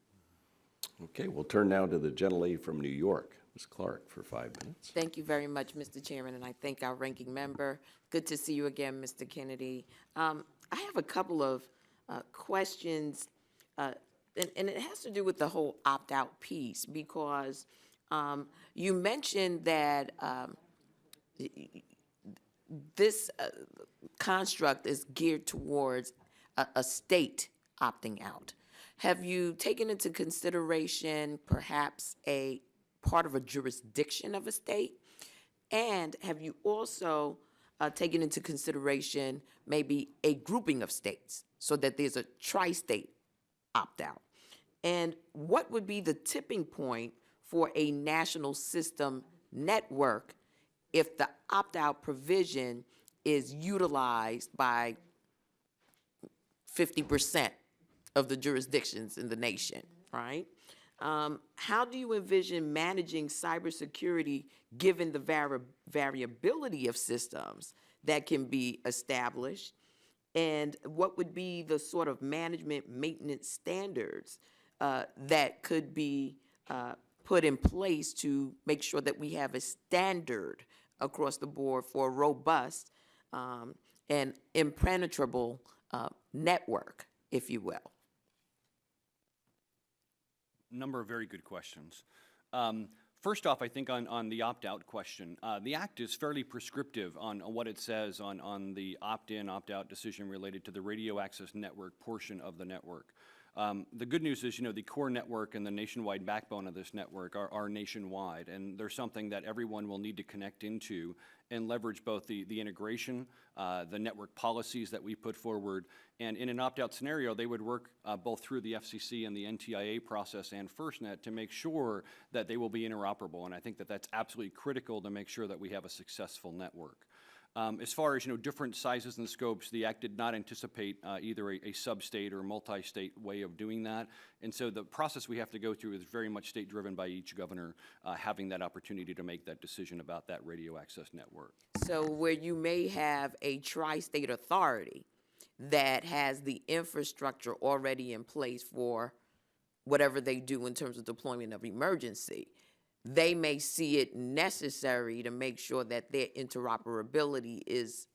Okay, we'll turn now to the gentlelady from New York, Ms. Clark, for 5 minutes.
Thank you very much, Mr. Chairman, and I thank our ranking member. Good to see you again, Mr. Kennedy. I have a couple of questions, and it has to do with the whole opt-out piece, because you mentioned that this construct is geared towards a state opting out. Have you taken into consideration perhaps a part of a jurisdiction of a state? And have you also taken into consideration maybe a grouping of states so that there's a tri-state opt-out? And what would be the tipping point for a national system network if the opt-out provision is utilized by 50% of the jurisdictions in the nation, right? How do you envision managing cybersecurity given the variability of systems that can be established? And what would be the sort of management maintenance standards that could be put in place to make sure that we have a standard across the board for a robust and impenetrable network, if you will?
Number of very good questions. First off, I think on the opt-out question, the Act is fairly prescriptive on what it says on the opt-in, opt-out decision related to the radio access network portion of the network. The good news is, the core network and the nationwide backbone of this network are nationwide, and they're something that everyone will need to connect into and leverage both the integration, the network policies that we put forward, and in an opt-out scenario, they would work both through the FCC and the NTIA process and FirstNet to make sure that they will be interoperable, and I think that that's absolutely critical to make sure that we have a successful network. As far as, different sizes and scopes, the Act did not anticipate either a sub-state or multi-state way of doing that. And so the process we have to go through is very much state-driven by each governor having that opportunity to make that decision about that radio access network.
So where you may have a tri-state authority that has the infrastructure already in place for whatever they do in terms of deployment of emergency, they may see it necessary to make sure that their interoperability is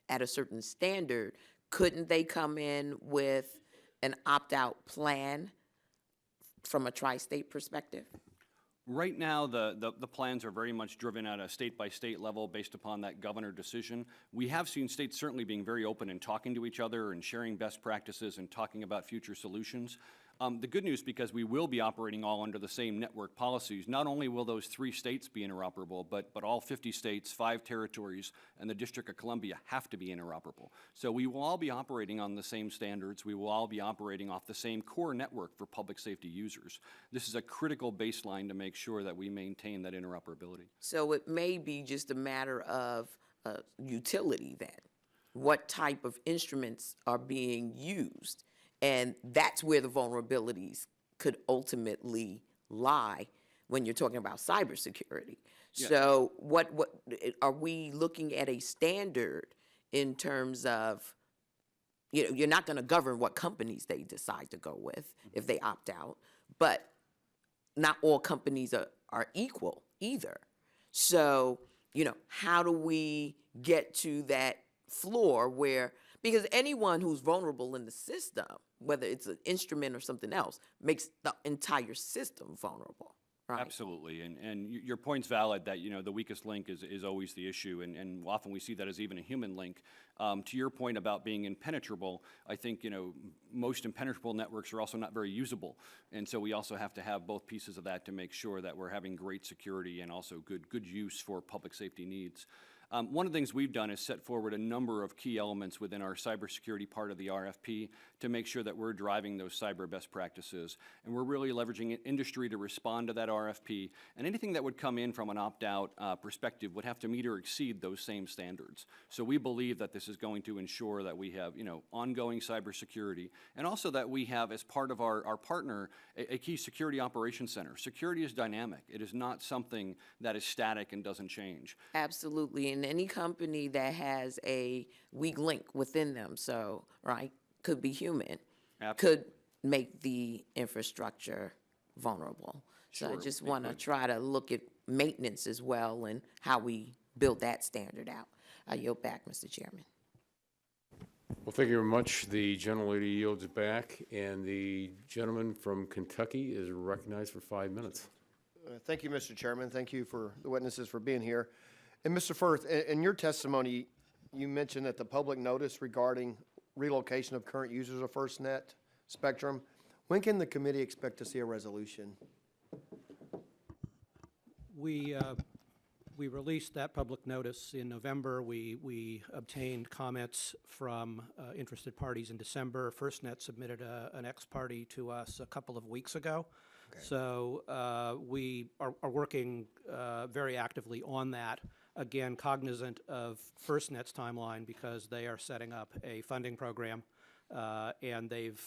at a certain standard. Couldn't they come in with an opt-out plan from a tri-state perspective?
Right now, the plans are very much driven at a state-by-state level based upon that governor decision. We have seen states certainly being very open and talking to each other and sharing best practices and talking about future solutions. The good news, because we will be operating all under the same network policies, not only will those 3 states be interoperable, but all 50 states, 5 territories, and the District of Columbia have to be interoperable. So we will all be operating on the same standards. We will all be operating off the same core network for public safety users. This is a critical baseline to make sure that we maintain that interoperability.
So it may be just a matter of utility then. What type of instruments are being used? And that's where the vulnerabilities could ultimately lie when you're talking about cybersecurity.
Yes.
So what are we looking at a standard in terms of, you're not going to govern what companies they decide to go with if they opt out, but not all companies are equal either. So, how do we get to that floor where, because anyone who's vulnerable in the system, whether it's an instrument or something else, makes the entire system vulnerable, right?
Absolutely, and your point's valid that, the weakest link is always the issue, and often we see that as even a human link. To your point about being impenetrable, I think, most impenetrable networks are also not very usable, and so we also have to have both pieces of that to make sure that we're having great security and also good use for public safety needs. One of the things we've done is set forward a number of key elements within our cybersecurity part of the RFP to make sure that we're driving those cyber best practices. And we're really leveraging industry to respond to that RFP. And anything that would come in from an opt-out perspective would have to meet or exceed those same standards. So we believe that this is going to ensure that we have, ongoing cybersecurity, and also that we have, as part of our partner, a key security operations center. Security is dynamic. It is not something that is static and doesn't change.
Absolutely, and any company that has a weak link within them, so, right, could be human, could make the infrastructure vulnerable. So I just want to try to look at maintenance as well and how we build that standard out. I yield back, Mr. Chairman.
Well, thank you very much. The gentlelady yields back, and the gentleman from Kentucky is recognized for 5 minutes.
Thank you, Mr. Chairman. Thank you for the witnesses for being here. And Mr. Firth, in your testimony, you mentioned that the public notice regarding relocation of current users of FirstNet spectrum. When can the committee expect to see a resolution?
We released that public notice in November. We obtained comments from interested parties in December. FirstNet submitted an ex-party to us a couple of weeks ago. Okay. So we are working very actively on that. Again, cognizant of FirstNet's timeline because they are setting up a funding program and they've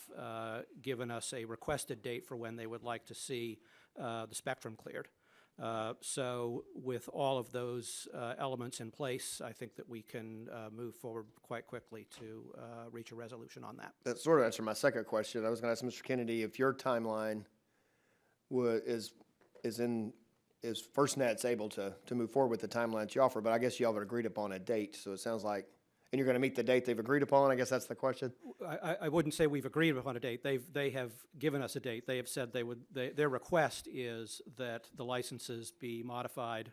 given us a requested date for when they would like to see the spectrum cleared. So with all of those elements in place, I think that we can move forward quite quickly to reach a resolution on that.
That sort of answered my second question. I was going to ask Mr. Kennedy if your timeline is FirstNet's able to move forward with the timeline that you offer, but I guess you all have agreed upon a date, so it sounds like, and you're going to meet the date they've agreed upon, I guess that's the question?
I wouldn't say we've agreed upon a date. They have given us a date. They have said their request is that the licenses be modified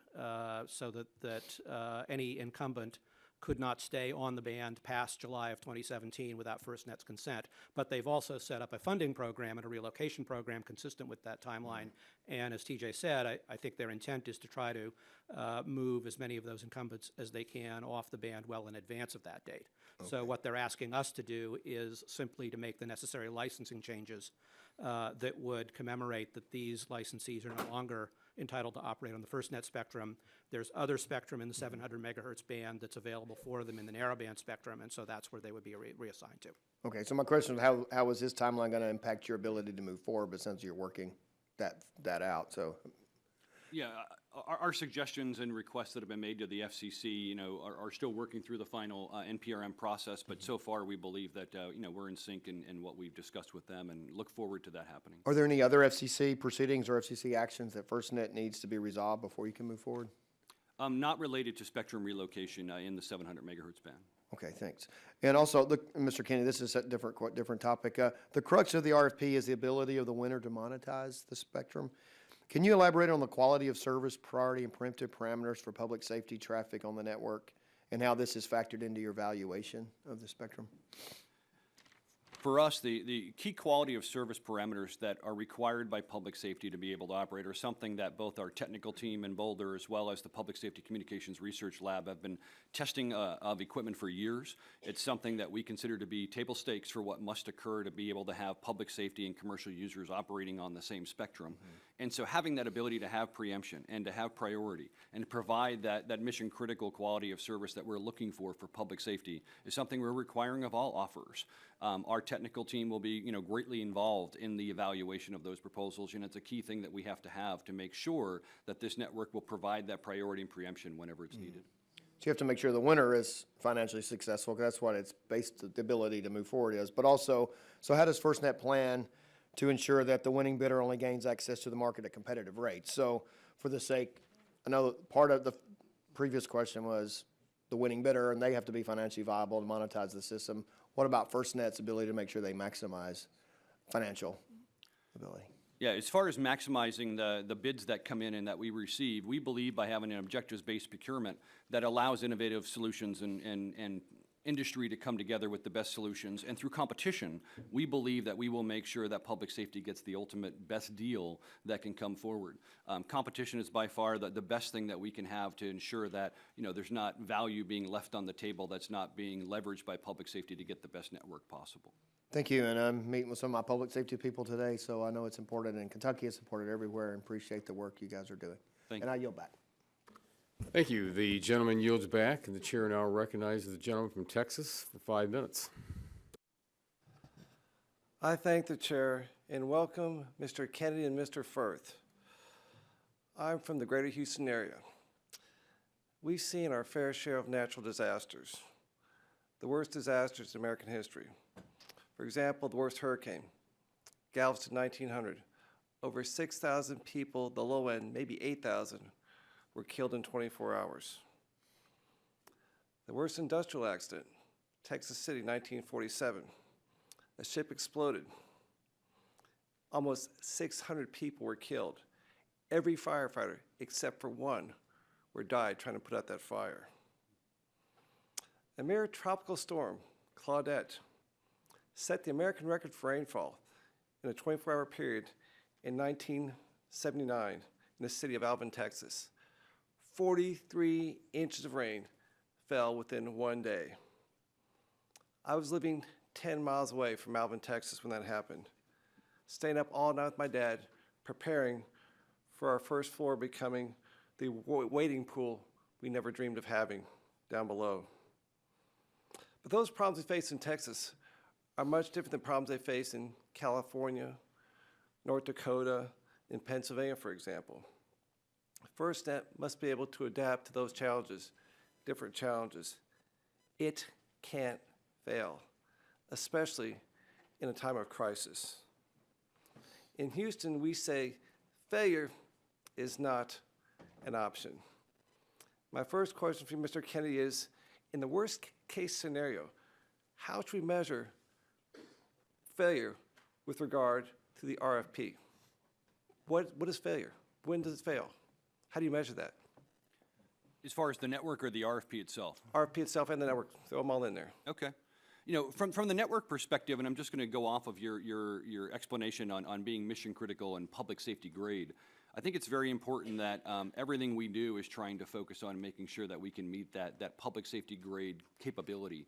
so that any incumbent could not stay on the band past July of 2017 without FirstNet's consent. But they've also set up a funding program and a relocation program consistent with that timeline. And as TJ said, I think their intent is to try to move as many of those incumbents as they can off the band well in advance of that date. Okay. So what they're asking us to do is simply to make the necessary licensing changes that would commemorate that these licensees are no longer entitled to operate on the FirstNet spectrum. There's other spectrum in the 700 megahertz band that's available for them in the narrowband spectrum, and so that's where they would be reassigned to.
Okay, so my question is how is this timeline going to impact your ability to move forward, but since you're working that out, so.
Yeah, our suggestions and requests that have been made to the FCC, you know, are still working through the final NPRM process, but so far we believe that, you know, we're in sync in what we've discussed with them and look forward to that happening.
Are there any other FCC proceedings or FCC actions that FirstNet needs to be resolved before you can move forward?
Not related to spectrum relocation in the 700 megahertz band.
Okay, thanks. And also, look, Mr. Kennedy, this is a different topic. The crux of the RFP is the ability of the winner to monetize the spectrum. Can you elaborate on the quality of service, priority, and preemptive parameters for public safety traffic on the network, and how this is factored into your valuation of the spectrum?
For us, the key quality of service parameters that are required by public safety to be able to operate are something that both our technical team in Boulder as well as the Public Safety Communications Research Lab have been testing of equipment for years. It's something that we consider to be table stakes for what must occur to be able to have public safety and commercial users operating on the same spectrum. And so having that ability to have preemption and to have priority and to provide that mission critical quality of service that we're looking for public safety is something we're requiring of all offerers. Our technical team will be, you know, greatly involved in the evaluation of those proposals, and it's a key thing that we have to make sure that this network will provide that priority and preemption whenever it's needed.
So you have to make sure the winner is financially successful, because that's what it's based, the ability to move forward is. But also, so how does FirstNet plan to ensure that the winning bidder only gains access to the market at competitive rates? So for the sake, I know part of the previous question was the winning bidder, and they have to be financially viable to monetize the system. What about FirstNet's ability to make sure they maximize financial ability?
Yeah, as far as maximizing the bids that come in and that we receive, we believe by having an objectives-based procurement that allows innovative solutions and industry to come together with the best solutions. And through competition, we believe that we will make sure that public safety gets the ultimate best deal that can come forward. Competition is by far the best thing that we can have to ensure that, you know, there's not value being left on the table that's not being leveraged by public safety to get the best network possible.
Thank you, and I'm meeting with some of my public safety people today, so I know it's important in Kentucky, it's important everywhere, and appreciate the work you guys are doing.
Thank
And I yield back.
Thank you. The gentleman yields back, and the chair now recognizes the gentleman from Texas for 5 minutes.
I thank the chair and welcome Mr. Kennedy and Mr. Firth. I'm from the greater Houston area. We've seen our fair share of natural disasters, the worst disasters in American history. For example, the worst hurricane, Galveston 1900. Over 6,000 people, the low end, maybe 8,000, were killed in 24 hours. The worst industrial accident, Texas City 1947. A ship exploded. Almost 600 people were killed. Every firefighter, except for one, died trying to put out that fire. A mere tropical storm, Claudette, set the American record for rainfall in a 24-hour period in 1979 in the city of Alvin, Texas. 43 inches of rain fell within one day. I was living 10 miles away from Alvin, Texas when that happened, staying up all night with my dad, preparing for our first floor becoming the wading pool we never dreamed of having down below. But those problems we face in Texas are much different than problems they face in California, North Dakota, and Pennsylvania, for example. FirstNet must be able to adapt to those challenges, different challenges. It can't fail, especially in a time of crisis. In Houston, we say failure is not an option. My first question for you, Mr. Kennedy, is, in the worst case scenario, how should we measure failure with regard to the RFP? What is failure? When does it fail? How do you measure that?
As far as the network or the RFP itself?
RFP itself and the network, throw them all in there.
Okay. You know, from the network perspective, and I'm just going to go off of your explanation on being mission critical and public safety grade, I think it's very important that everything we do is trying to focus on making sure that we can meet that public safety grade capability.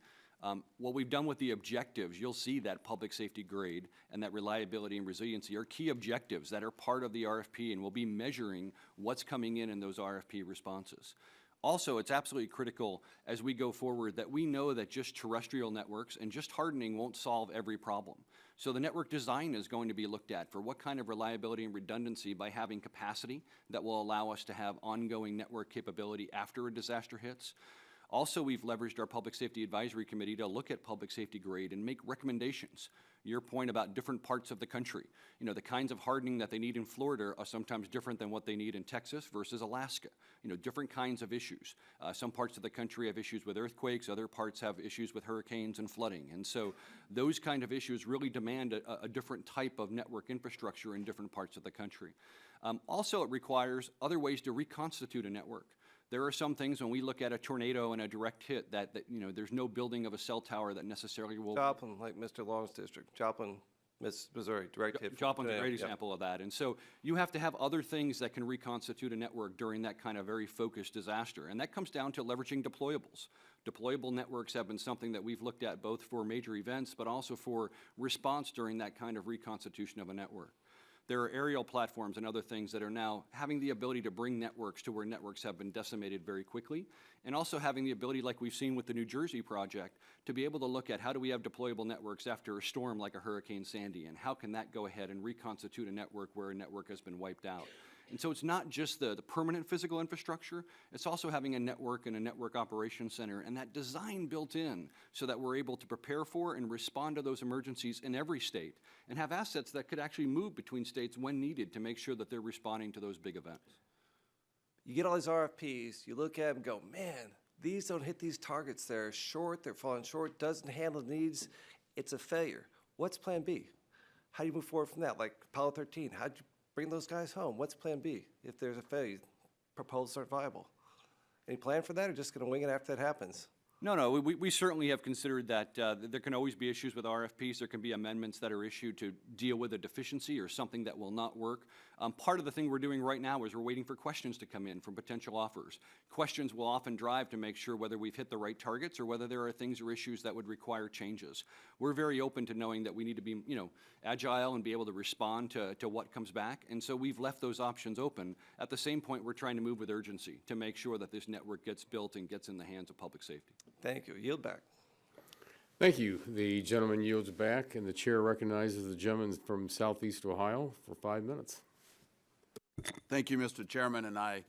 What we've done with the objectives, you'll see that public safety grade and that reliability and resiliency are key objectives that are part of the RFP, and we'll be measuring what's coming in those RFP responses. Also, it's absolutely critical as we go forward that we know that just terrestrial networks and just hardening won't solve every problem. So the network design is going to be looked at for what kind of reliability and redundancy by having capacity that will allow us to have ongoing network capability after a disaster hits. Also, we've leveraged our Public Safety Advisory Committee to look at public safety grade and make recommendations. Your point about different parts of the country. You know, the kinds of hardening that they need in Florida are sometimes different than what they need in Texas versus Alaska. You know, different kinds of issues. Some parts of the country have issues with earthquakes, other parts have issues with hurricanes and flooding. And so those kind of issues really demand a different type of network infrastructure in different parts of the country. Also, it requires other ways to reconstitute a network. There are some things when we look at a tornado and a direct hit that you know, there's no building of a cell tower that necessarily will.
Joplin, like Mr. Long's district, Joplin, Missouri, direct hit.
Joplin's a great
Yep.
example of that. And so you have to have other things that can reconstitute a network during that kind of very focused disaster. And that comes down to leveraging deployables. Deployable networks have been something that we've looked at both for major events, but also for response during that kind of reconstitution of a network. There are aerial platforms and other things that are now having the ability to bring networks to where networks have been decimated very quickly, and also having the ability, like we've seen with the New Jersey project, to be able to look at how do we have deployable networks after a storm like a Hurricane Sandy, and how can that go ahead and reconstitute a network where a network has been wiped out. And so it's not just the permanent physical infrastructure, it's also having a network and a network operations center and that design built in so that we're able to prepare for and respond to those emergencies in every state and have assets that could actually move between states when needed to make sure that they're responding to those big events.
You get all these RFPs, you look at them and go, man, these don't hit these targets. They're short, they're falling short, doesn't handle the needs. It's a failure. What's plan B? How do you move forward from that? Like Apollo 13, how'd you bring those guys home? What's plan B if there's a failure? Proposals aren't viable. Any plan for that, or just going to wing it after that happens?
No, we certainly have considered that there can always be issues with RFPs. There can be amendments that are issued to deal with a deficiency or something that will not work. Part of the thing we're doing right now is we're waiting for questions to come in from potential offers. Questions will often drive to make sure whether we've hit the right targets or whether there are things or issues that would require changes. We're very open to knowing that we need to be, you know, agile and be able to respond to what comes back. And so we've left those options open. At the same point, we're trying to move with urgency to make sure that this network gets built and gets in the hands of public safety.
Thank you. Yield back.
Thank you. The gentleman yields back, and the chair recognizes the gentleman from Southeast Ohio for 5 minutes.
Thank you, Mr. Chairman, and I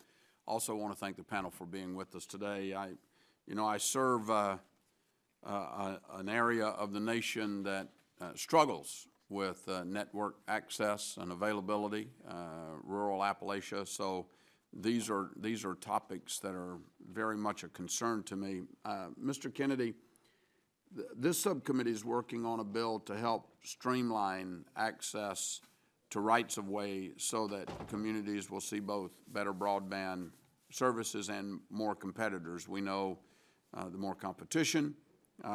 also want to thank the panel for being with us today. I serve an area of the nation that struggles with network access and availability, rural Appalachia. So these are topics that are very much a concern to me. Mr. Kennedy, this subcommittee is working on a bill to help streamline access to rights-of-way so that communities will see both better broadband services and more competitors. We know the more competition, the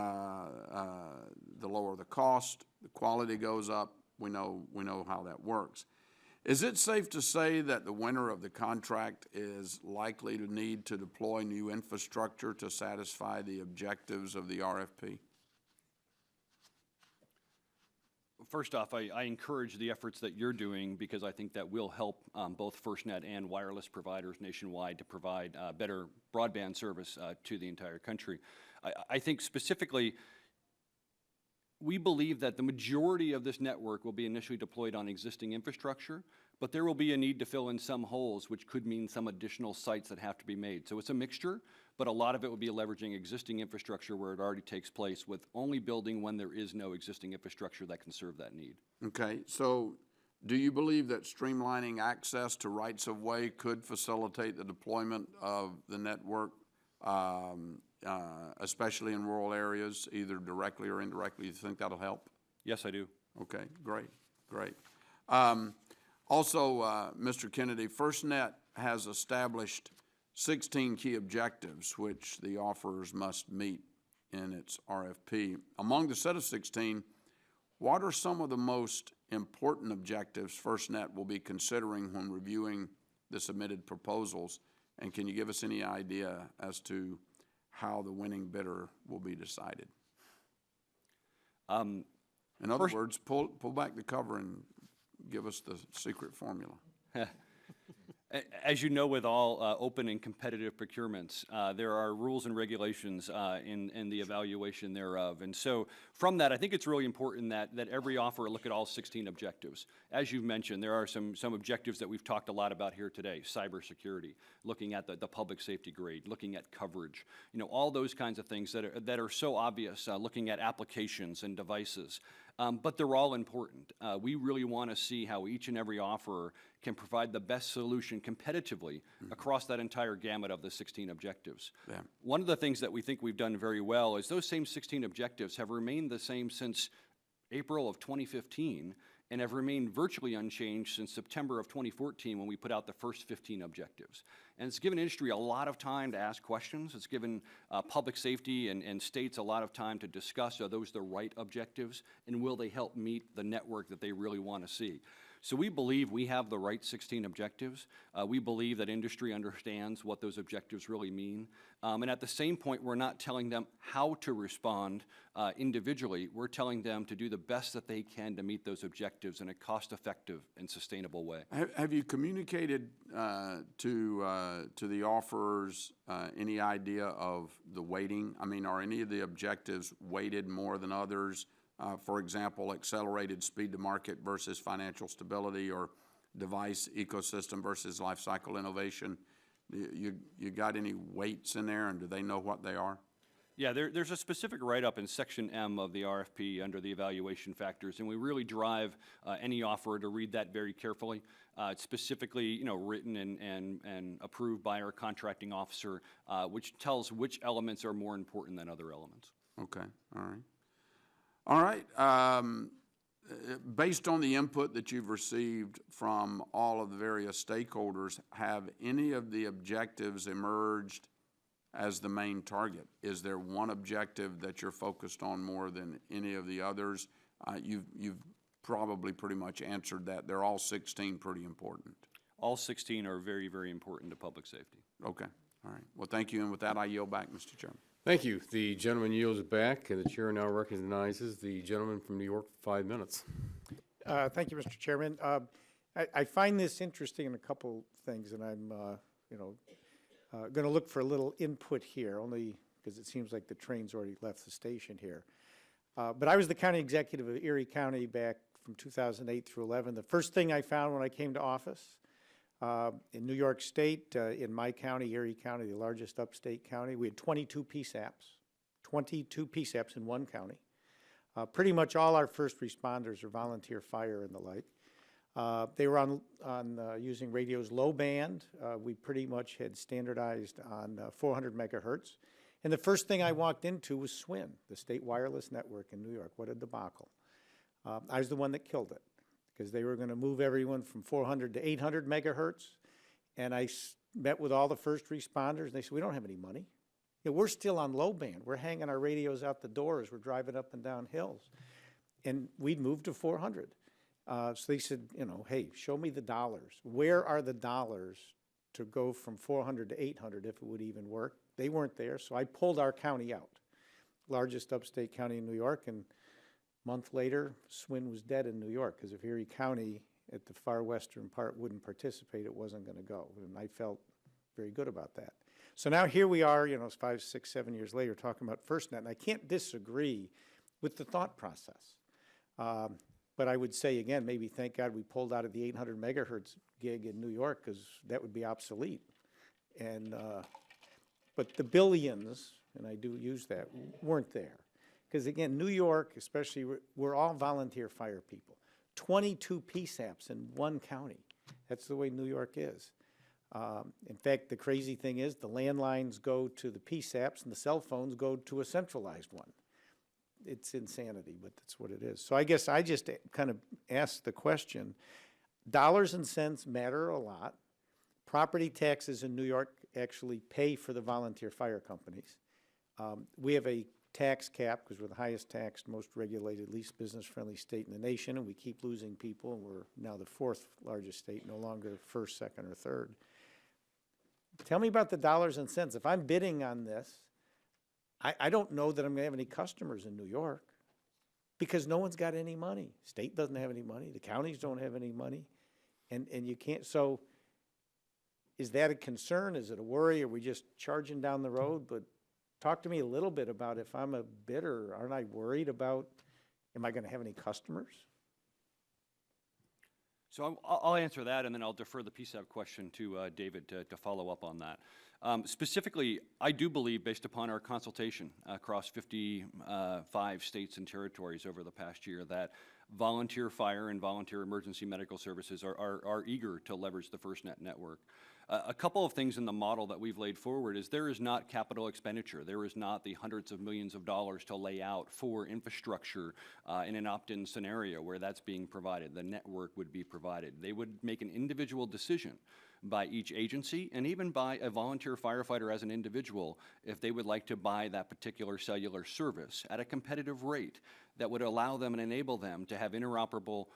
lower the cost, the quality goes up. We know how that works. Is it safe to say that the winner of the contract is likely to need to deploy new infrastructure to satisfy the objectives of the RFP?
First off, I encourage the efforts that you're doing because I think that will help both FirstNet and wireless providers nationwide to provide better broadband service to the entire country. I think specifically, we believe that the majority of this network will be initially deployed on existing infrastructure, but there will be a need to fill in some holes, which could mean some additional sites that have to be made. So it's a mixture, but a lot of it will be leveraging existing infrastructure where it already takes place, with only building when there is no existing infrastructure that can serve that need.
Okay, so do you believe that streamlining access to rights-of-way could facilitate the deployment of the network, especially in rural areas, either directly or indirectly? You think that'll help?
Yes, I do.
Okay, great. Also, Mr. Kennedy, FirstNet has established 16 key objectives which the offerers must meet in its RFP. Among the set of 16, what are some of the most important objectives FirstNet will be considering when reviewing the submitted proposals? And can you give us any idea as to how the winning bidder will be decided? In other words, pull back the cover and give us the secret formula.
As you know, with all open and competitive procurements, there are rules and regulations in the evaluation thereof. And so from that, I think it's really important that every offer look at all 16 objectives. As you've mentioned, there are some objectives that we've talked a lot about here today: cybersecurity, looking at the public safety grade, looking at coverage, all those kinds of things that are so obvious, looking at applications and devices. But they're all important. We really want to see how each and every offerer can provide the best solution competitively across that entire gamut of the 16 objectives.
Yeah.
One of the things that we think we've done very well is those same 16 objectives have remained the same since April of 2015 and have remained virtually unchanged since September of 2014 when we put out the first 15 objectives. And it's given industry a lot of time to ask questions. It's given public safety and states a lot of time to discuss, are those the right objectives, and will they help meet the network that they really want to see? So we believe we have the right 16 objectives. We believe that industry understands what those objectives really mean. And at the same point, we're not telling them how to respond individually. We're telling them to do the best that they can to meet those objectives in a cost-effective and sustainable way.
Have you communicated to the offerers any idea of the weighting? I mean, are any of the objectives weighted more than others? For example, accelerated speed to market versus financial stability, or device ecosystem versus life cycle innovation. You got any weights in there, and do they know what they are?
Yeah, there's a specific write-up in Section M of the RFP under the evaluation factors, and we really drive any offerer to read that very carefully. It's specifically, written and approved by our contracting officer, which tells which elements are more important than other elements.
Okay, all right. All right. Based on the input that you've received from all of the various stakeholders, have any of the objectives emerged as the main target? Is there one objective that you're focused on more than any of the others? You've probably pretty much answered that. They're all 16 pretty important.
All 16 are very, very important to public safety.
Okay. All right. Well, thank you. And with that, I yield back, Mr. Chairman.
Thank you. The gentleman yields back, and the chair now recognizes the gentleman from New York for 5 minutes.
Thank you, Mr. Chairman. I find this interesting in a couple things, and I'm, going to look for a little input here, only because it seems like the train's already left the station here. But I was the county executive of Erie County back from 2008 through 11. The first thing I found when I came to office in New York State, in my county, Erie County, the largest upstate county, we had 22 PSAPs, 22 PSAPs in one county. Pretty much all our first responders are volunteer fire and the like. They were on using radios low band. We pretty much had standardized on 400 megahertz. And the first thing I walked into was SWIN, the state wireless network in New York. What a debacle. I was the one that killed it, because they were going to move everyone from 400 to 800 megahertz. And I met with all the first responders, and they said, we don't have any money. We're still on low band. We're hanging our radios out the door as we're driving up and down hills. And we'd moved to 400. So they said, hey, show me the dollars. Where are the dollars to go from 400 to 800 if it would even work? They weren't there, so I pulled our county out. Largest upstate county in New York, and a month later, SWIN was dead in New York, because if Erie County at the far western part wouldn't participate, it wasn't going to go. And I felt very good about that. So now here we are, 5, 6, 7 years later, talking about FirstNet, and I can't disagree with the thought process. But I would say, again, maybe thank God we pulled out of the 800 megahertz gig in New York, because that would be obsolete. And but the billions, and I do use that, weren't there. Because again, New York, especially, we're all volunteer fire people. 22 PSAPs in one county. That's the way New York is. In fact, the crazy thing is the landlines go to the PSAPs and the cell phones go to a centralized one. It's insanity, but that's what it is. So I guess I just kind of asked the question, dollars and cents matter a lot. Property taxes in New York actually pay for the volunteer fire companies. We have a tax cap because we're the highest taxed, most regulated, least business-friendly state in the nation, and we keep losing people, and we're now the 4th largest state, no longer first, second, or third. Tell me about the dollars and cents. If I'm bidding on this, I don't know that I'm going to have any customers in New York. because no one's got any money. State doesn't have any money, the counties don't have any money, and you can't, so is that a concern? Is it a worry? Are we just charging down the road? But talk to me a little bit about if I'm a bidder, aren't I worried about, am I gonna have any customers?
So I'll answer that, and then I'll defer the PSAP question to David to follow up on that. Specifically, I do believe, based upon our consultation across 55 states and territories over the past year, that volunteer fire and volunteer emergency medical services are eager to leverage the FirstNet network. A couple of things in the model that we've laid forward is there is not capital expenditure. There is not the hundreds of millions of dollars to lay out for infrastructure in an opt-in scenario where that's being provided. The network would be provided. They would make an individual decision by each agency and even by a volunteer firefighter as an individual if they would like to buy that particular cellular service at a competitive rate that would allow them and enable them to have interoperable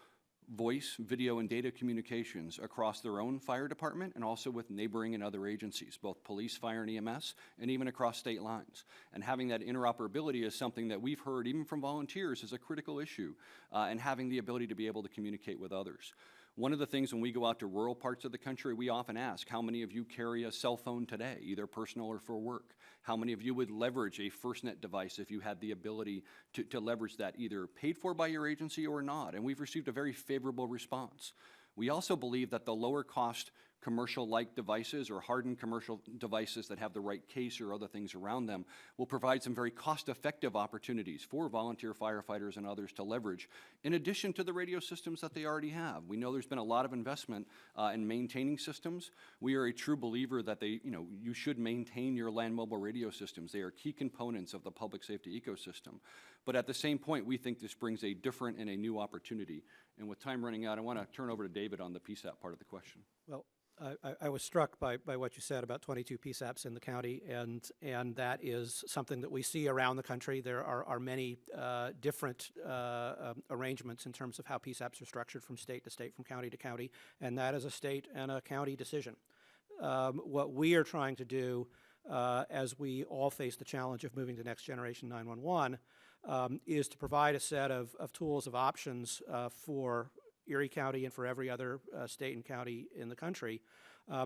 voice, video, and data communications across their own fire department and also with neighboring and other agencies, both police, fire, and EMS, and even across state lines. And having that interoperability is something that we've heard, even from volunteers, is a critical issue, and having the ability to be able to communicate with others. One of the things when we go out to rural parts of the country, we often ask, how many of you carry a cell phone today, either personal or for work? How many of you would leverage a FirstNet device if you had the ability to leverage that, either paid for by your agency or not? And we've received a very favorable response. We also believe that the lower cost commercial-like devices or hardened commercial devices that have the right case or other things around them will provide some very cost-effective opportunities for volunteer firefighters and others to leverage, in addition to the radio systems that they already have. We know there's been a lot of investment in maintaining systems. We are a true believer that you should maintain your land mobile radio systems. They are key components of the public safety ecosystem. But at the same point, we think this brings a different and a new opportunity. And with time running out, I want to turn over to David on the PSAP part of the question.
Well, I was struck by what you said about 22 PSAPs in the county, and that is something that we see around the country. There are many different arrangements in terms of how PSAPs are structured from state to state, from county to county, and that is a state and a county decision. What we are trying to do as we all face the challenge of moving to next generation 911 is to provide a set of tools, of options for Erie County and for every other state and county in the country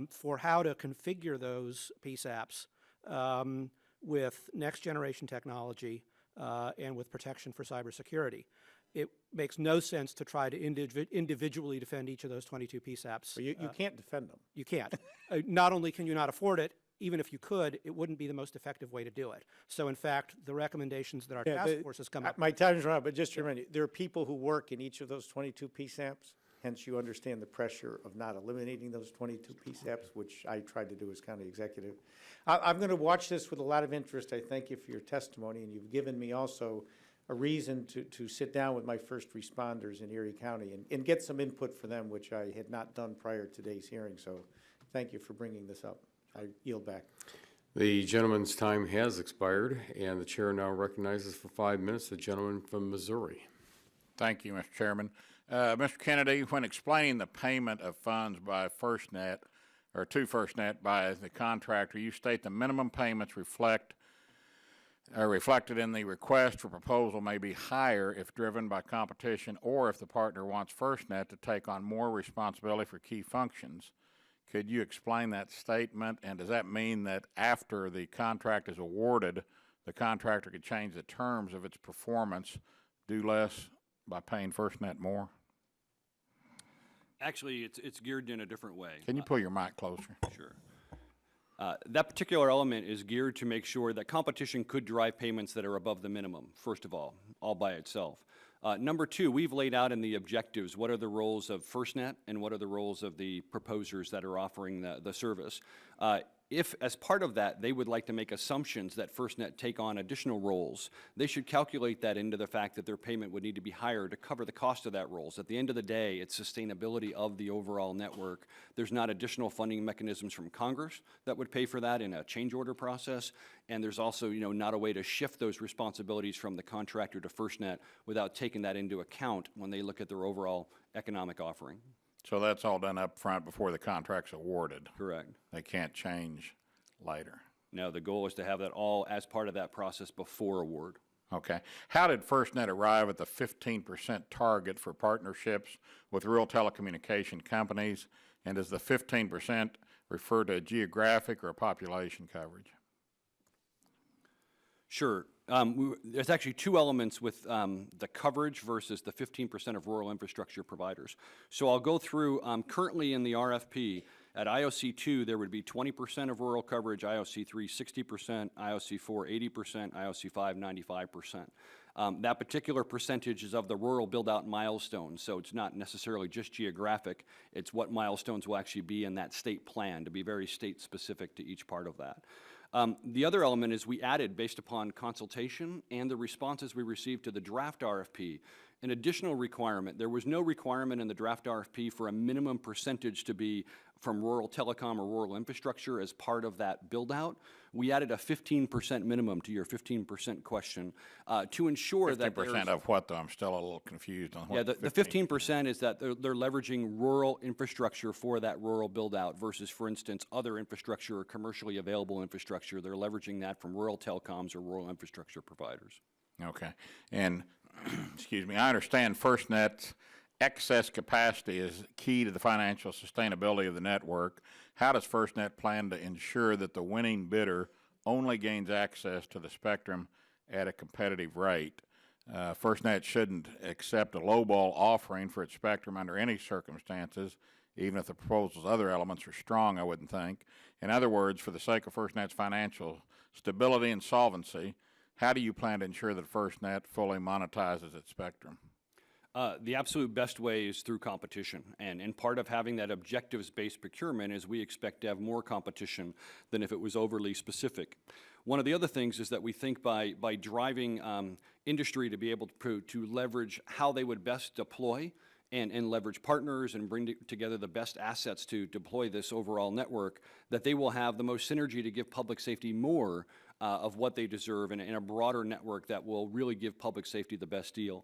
for how to configure those PSAPs with next generation technology and with protection for cybersecurity. It makes no sense to try to individually defend each of those 22 PSAPs.
But you can't defend them.
You can't. Not only can you not afford it, even if you could, it wouldn't be the most effective way to do it. So in fact, the recommendations that our task force has come up with.
My time is running out, but just to remind you, there are people who work in each of those 22 PSAPs, hence you understand the pressure of not eliminating those 22 PSAPs, which I tried to do as county executive. I'm going to watch this with a lot of interest. I thank you for your testimony, and you've given me also a reason to sit down with my first responders in Erie County and get some input for them, which I had not done prior to today's hearing. So thank you for bringing this up. I yield back.
The gentleman's time has expired, and the chair now recognizes for 5 minutes the gentleman from Missouri.
Thank you, Mr. Chairman. Mr. Kennedy, when explaining the payment of funds by FirstNet, or to FirstNet by the contractor, you state the minimum payments reflected in the request for proposal may be higher if driven by competition or if the partner wants FirstNet to take on more responsibility for key functions. Could you explain that statement, and does that mean that after the contract is awarded, the contractor could change the terms of its performance, do less by paying FirstNet more?
Actually, it's geared in a different way.
Can you pull your mic closer?
Sure. That particular element is geared to make sure that competition could drive payments that are above the minimum, first of all by itself. Number two, we've laid out in the objectives what are the roles of FirstNet and what are the roles of the proposers that are offering the service. If, as part of that, they would like to make assumptions that FirstNet take on additional roles, they should calculate that into the fact that their payment would need to be higher to cover the cost of that roles. At the end of the day, it's sustainability of the overall network. There's not additional funding mechanisms from Congress that would pay for that in a change order process, and there's also, not a way to shift those responsibilities from the contractor to FirstNet without taking that into account when they look at their overall economic offering.
So that's all done up front before the contract's awarded?
Correct.
They can't change later?
No, the goal is to have that all as part of that process before award.
Okay. How did FirstNet arrive at the 15% target for partnerships with rural telecommunication companies? And does the 15% refer to geographic or population coverage?
Sure. There's actually two elements with the coverage versus the 15% of rural infrastructure providers. So I'll go through, currently in the RFP, at IOC2, there would be 20% of rural coverage, IOC3, 60%, IOC4, 80%, IOC5, 95%. That particular percentage is of the rural build-out milestones, so it's not necessarily just geographic. It's what milestones will actually be in that state plan, to be very state-specific to each part of that. The other element is we added, based upon consultation and the responses we received to the draft RFP, an additional requirement. There was no requirement in the draft RFP for a minimum percentage to be from rural telecom or rural infrastructure as part of that build-out. We added a 15% minimum to your 15% question to ensure that
15% of what, though? I'm still a little confused on what.
Yeah, the 15% is that they're leveraging rural infrastructure for that rural build-out versus, for instance, other infrastructure or commercially available infrastructure. They're leveraging that from rural telecoms or rural infrastructure providers.
Okay. And, excuse me, I understand FirstNet's excess capacity is key to the financial sustainability of the network. How does FirstNet plan to ensure that the winning bidder only gains access to the spectrum at a competitive rate? FirstNet shouldn't accept a lowball offering for its spectrum under any circumstances, even if the proposal's other elements are strong, I wouldn't think. In other words, for the sake of FirstNet's financial stability and solvency, how do you plan to ensure that FirstNet fully monetizes its spectrum?
The absolute best way is through competition, and part of having that objectives-based procurement is we expect to have more competition than if it was overly specific. One of the other things is that we think by driving industry to be able to leverage how they would best deploy and leverage partners and bring together the best assets to deploy this overall network, that they will have the most synergy to give public safety more of what they deserve in a broader network that will really give public safety the best deal.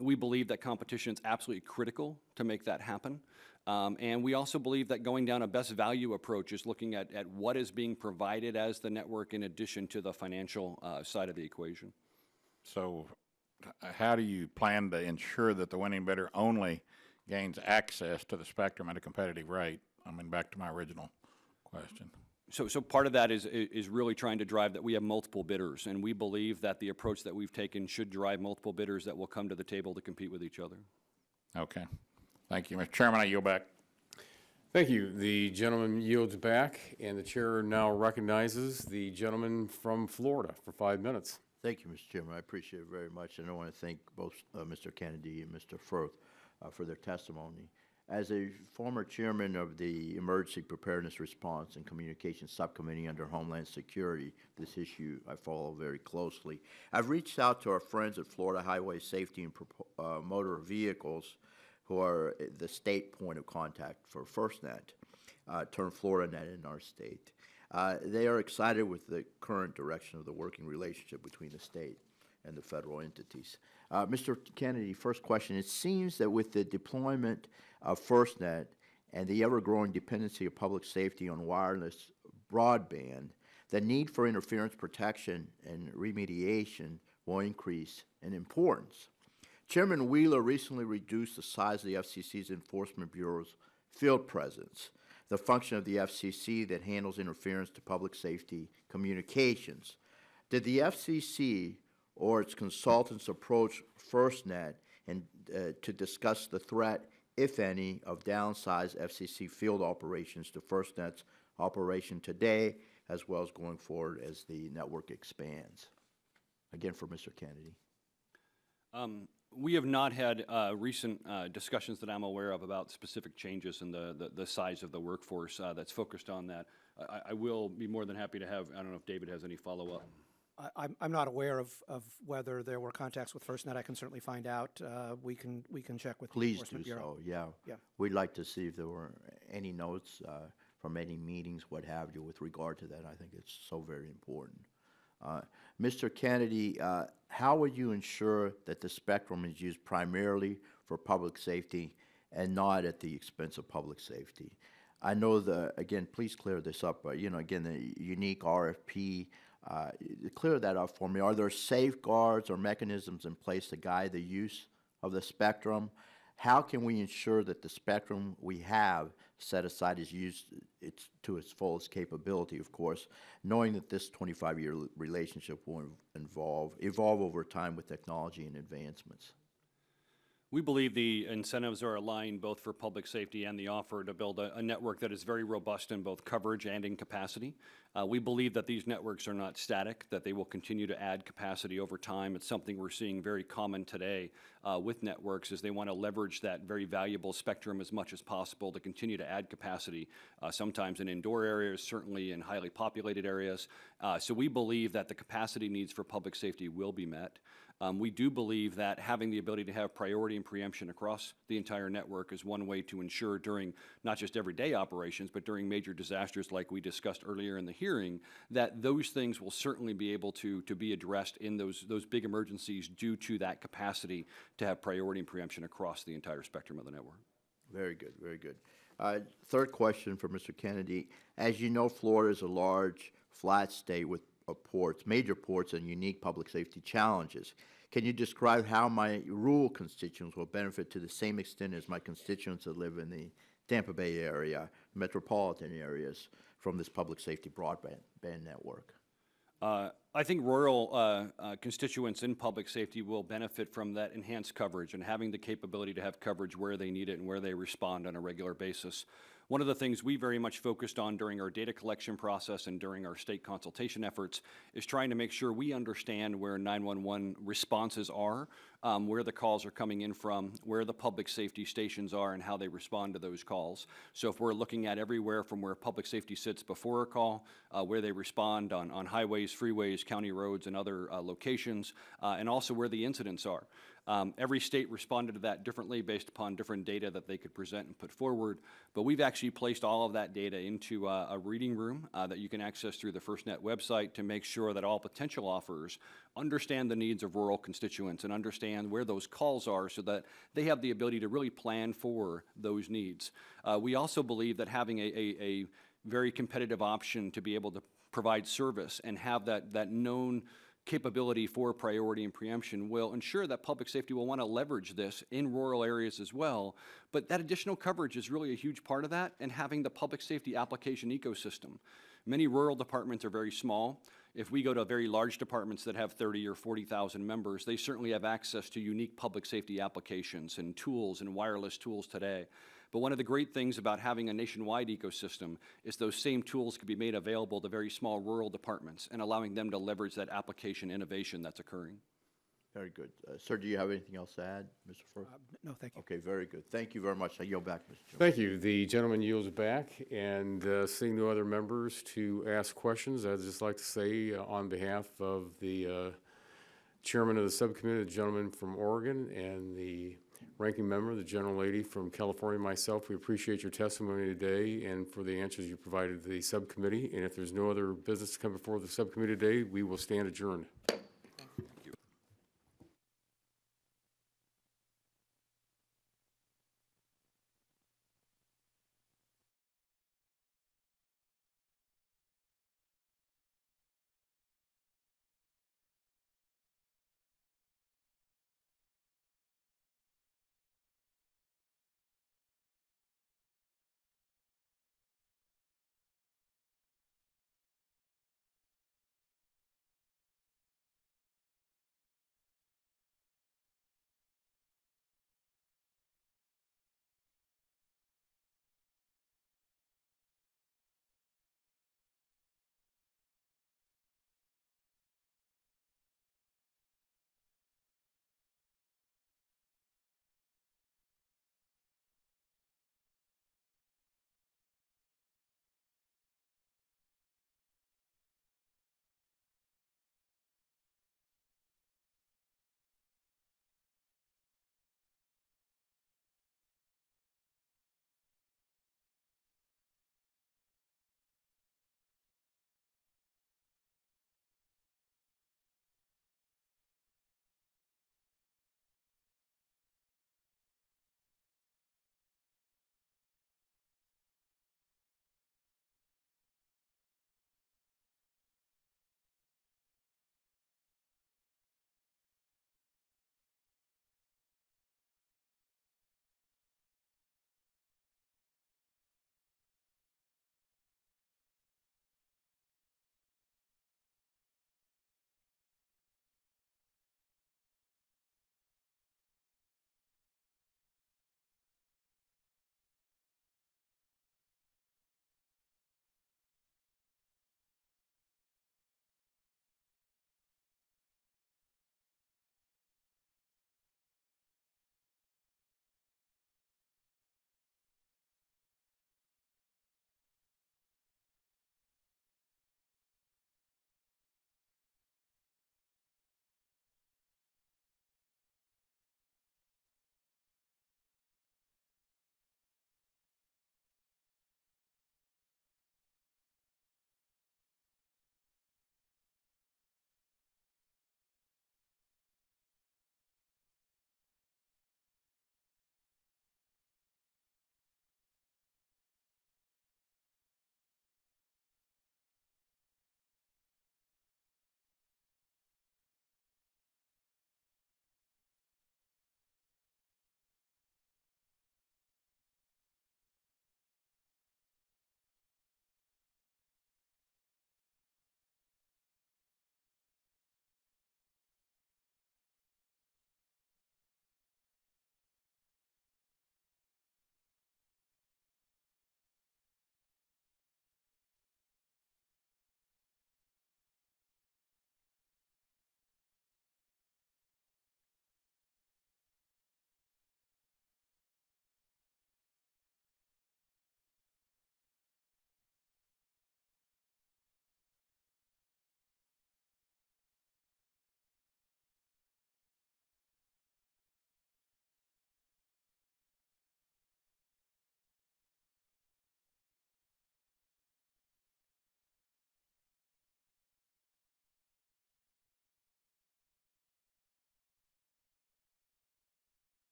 We believe that competition is absolutely critical to make that happen. And we also believe that going down a best value approach is looking at what is being provided as the network in addition to the financial side of the equation.
So how do you plan to ensure that the winning bidder only gains access to the spectrum at a competitive rate? I mean, back to my original question.
So part of that is really trying to drive that we have multiple bidders, and we believe that the approach that we've taken should drive multiple bidders that will come to the table to compete with each other.
Okay. Thank you. Mr. Chairman, I yield back.
Thank you. The gentleman yields back, and the chair now recognizes the gentleman from Florida for 5 minutes.
Thank you, Mr. Chairman. I appreciate it very much, and I want to thank both Mr. Kennedy and Mr. Firth for their testimony. As a former chairman of the Emergency Preparedness Response and Communications Subcommittee under Homeland Security, this issue I follow very closely. I've reached out to our friends at Florida Highway Safety and Motor Vehicles, who are the state point of contact for FirstNet, term FloridaNet in our state. They are excited with the current direction of the working relationship between the state and the federal entities. Mr. Kennedy, first question. It seems that with the deployment of FirstNet and the ever-growing dependency of public safety on wireless broadband, the need for interference protection and remediation will increase in importance. Chairman Wheeler recently reduced the size of the FCC's Enforcement Bureau's field presence, the function of the FCC that handles interference to public safety communications. Did the FCC or its consultants approach FirstNet and to discuss the threat, if any, of downsized FCC field operations to FirstNet's operation today, as well as going forward as the network expands? Again, for Mr. Kennedy.
We have not had recent discussions that I'm aware of about specific changes in the size of the workforce that's focused on that. I will be more than happy to have, I don't know if David has any follow-up.
I'm not aware of whether there were contacts with FirstNet. I can certainly find out. We can check with the
Please
Enforcement
do
Bureau.
so, yeah.
Yeah.
We'd like to see if there were any notes from any meetings, what have you, with regard to that. I think it's so very important. Mr. Kennedy, how would you ensure that the spectrum is used primarily for public safety and not at the expense of public safety? I know again, please clear this up, but, again, the unique RFP Clear that up for me. Are there safeguards or mechanisms in place to guide the use of the spectrum? How can we ensure that the spectrum we have set aside is used to its fullest capability, of course, knowing that this 25-year relationship will evolve over time with technology and advancements?
We believe the incentives are aligned both for public safety and the offer to build a network that is very robust in both coverage and in capacity. We believe that these networks are not static, that they will continue to add capacity over time. It's something we're seeing very common today with networks, is they want to leverage that very valuable spectrum as much as possible to continue to add capacity, sometimes in indoor areas, certainly in highly populated areas. So we believe that the capacity needs for public safety will be met. We do believe that having the ability to have priority and preemption across the entire network is one way to ensure during not just everyday operations, but during major disasters like we discussed earlier in the hearing, that those things will certainly be able to be addressed in those big emergencies due to that capacity to have priority and preemption across the entire spectrum of the network.
Very good, very good. Third question for Mr. Kennedy. As you know, Florida is a large, flat state with major ports, and unique public safety challenges. Can you describe how my rural constituents will benefit to the same extent as my constituents that live in the Tampa Bay area, metropolitan areas, from this public safety broadband network?
I think rural constituents in public safety will benefit from that enhanced coverage and having the capability to have coverage where they need it and where they respond on a regular basis. One of the things we very much focused on during our data collection process and during our state consultation efforts is trying to make sure we understand where 911 responses are, where the calls are coming in from, where the public safety stations are, and how they respond to those calls. So if we're looking at everywhere from where public safety sits before a call, where they respond on highways, freeways, county roads, and other locations, and also where the incidents are. Every state responded to that differently based upon different data that they could present and put forward, but we've actually placed all of that data into a reading room that you can access through the FirstNet website to make sure that all potential offers understand the needs of rural constituents and understand where those calls are so that they have the ability to really plan for those needs. We also believe that having a very competitive option to be able to provide service and have that known capability for priority and preemption will ensure that public safety will want to leverage this in rural areas as well. But that additional coverage is really a huge part of that, and having the public safety application ecosystem. Many rural departments are very small. If we go to very large departments that have 30 or 40,000 members, they certainly have access to unique public safety applications and tools and wireless tools today. But one of the great things about having a nationwide ecosystem is those same tools can be made available to very small rural departments and allowing them to leverage that application innovation that's occurring.
Very good. Sir, do you have anything else to add, Mr. Firth?
No, thank you.
Okay, very good. Thank you very much. I yield back, Mr. Jones.
Thank you. The gentleman yields back, and seeing no other members to ask questions, I'd just like to say on behalf of the chairman of the subcommittee, the gentleman from Oregon, and the ranking member, the gentlelady from California, myself, we appreciate your testimony today and for the answers you provided to the subcommittee. And if there's no other business to come before the subcommittee today, we will stand adjourned.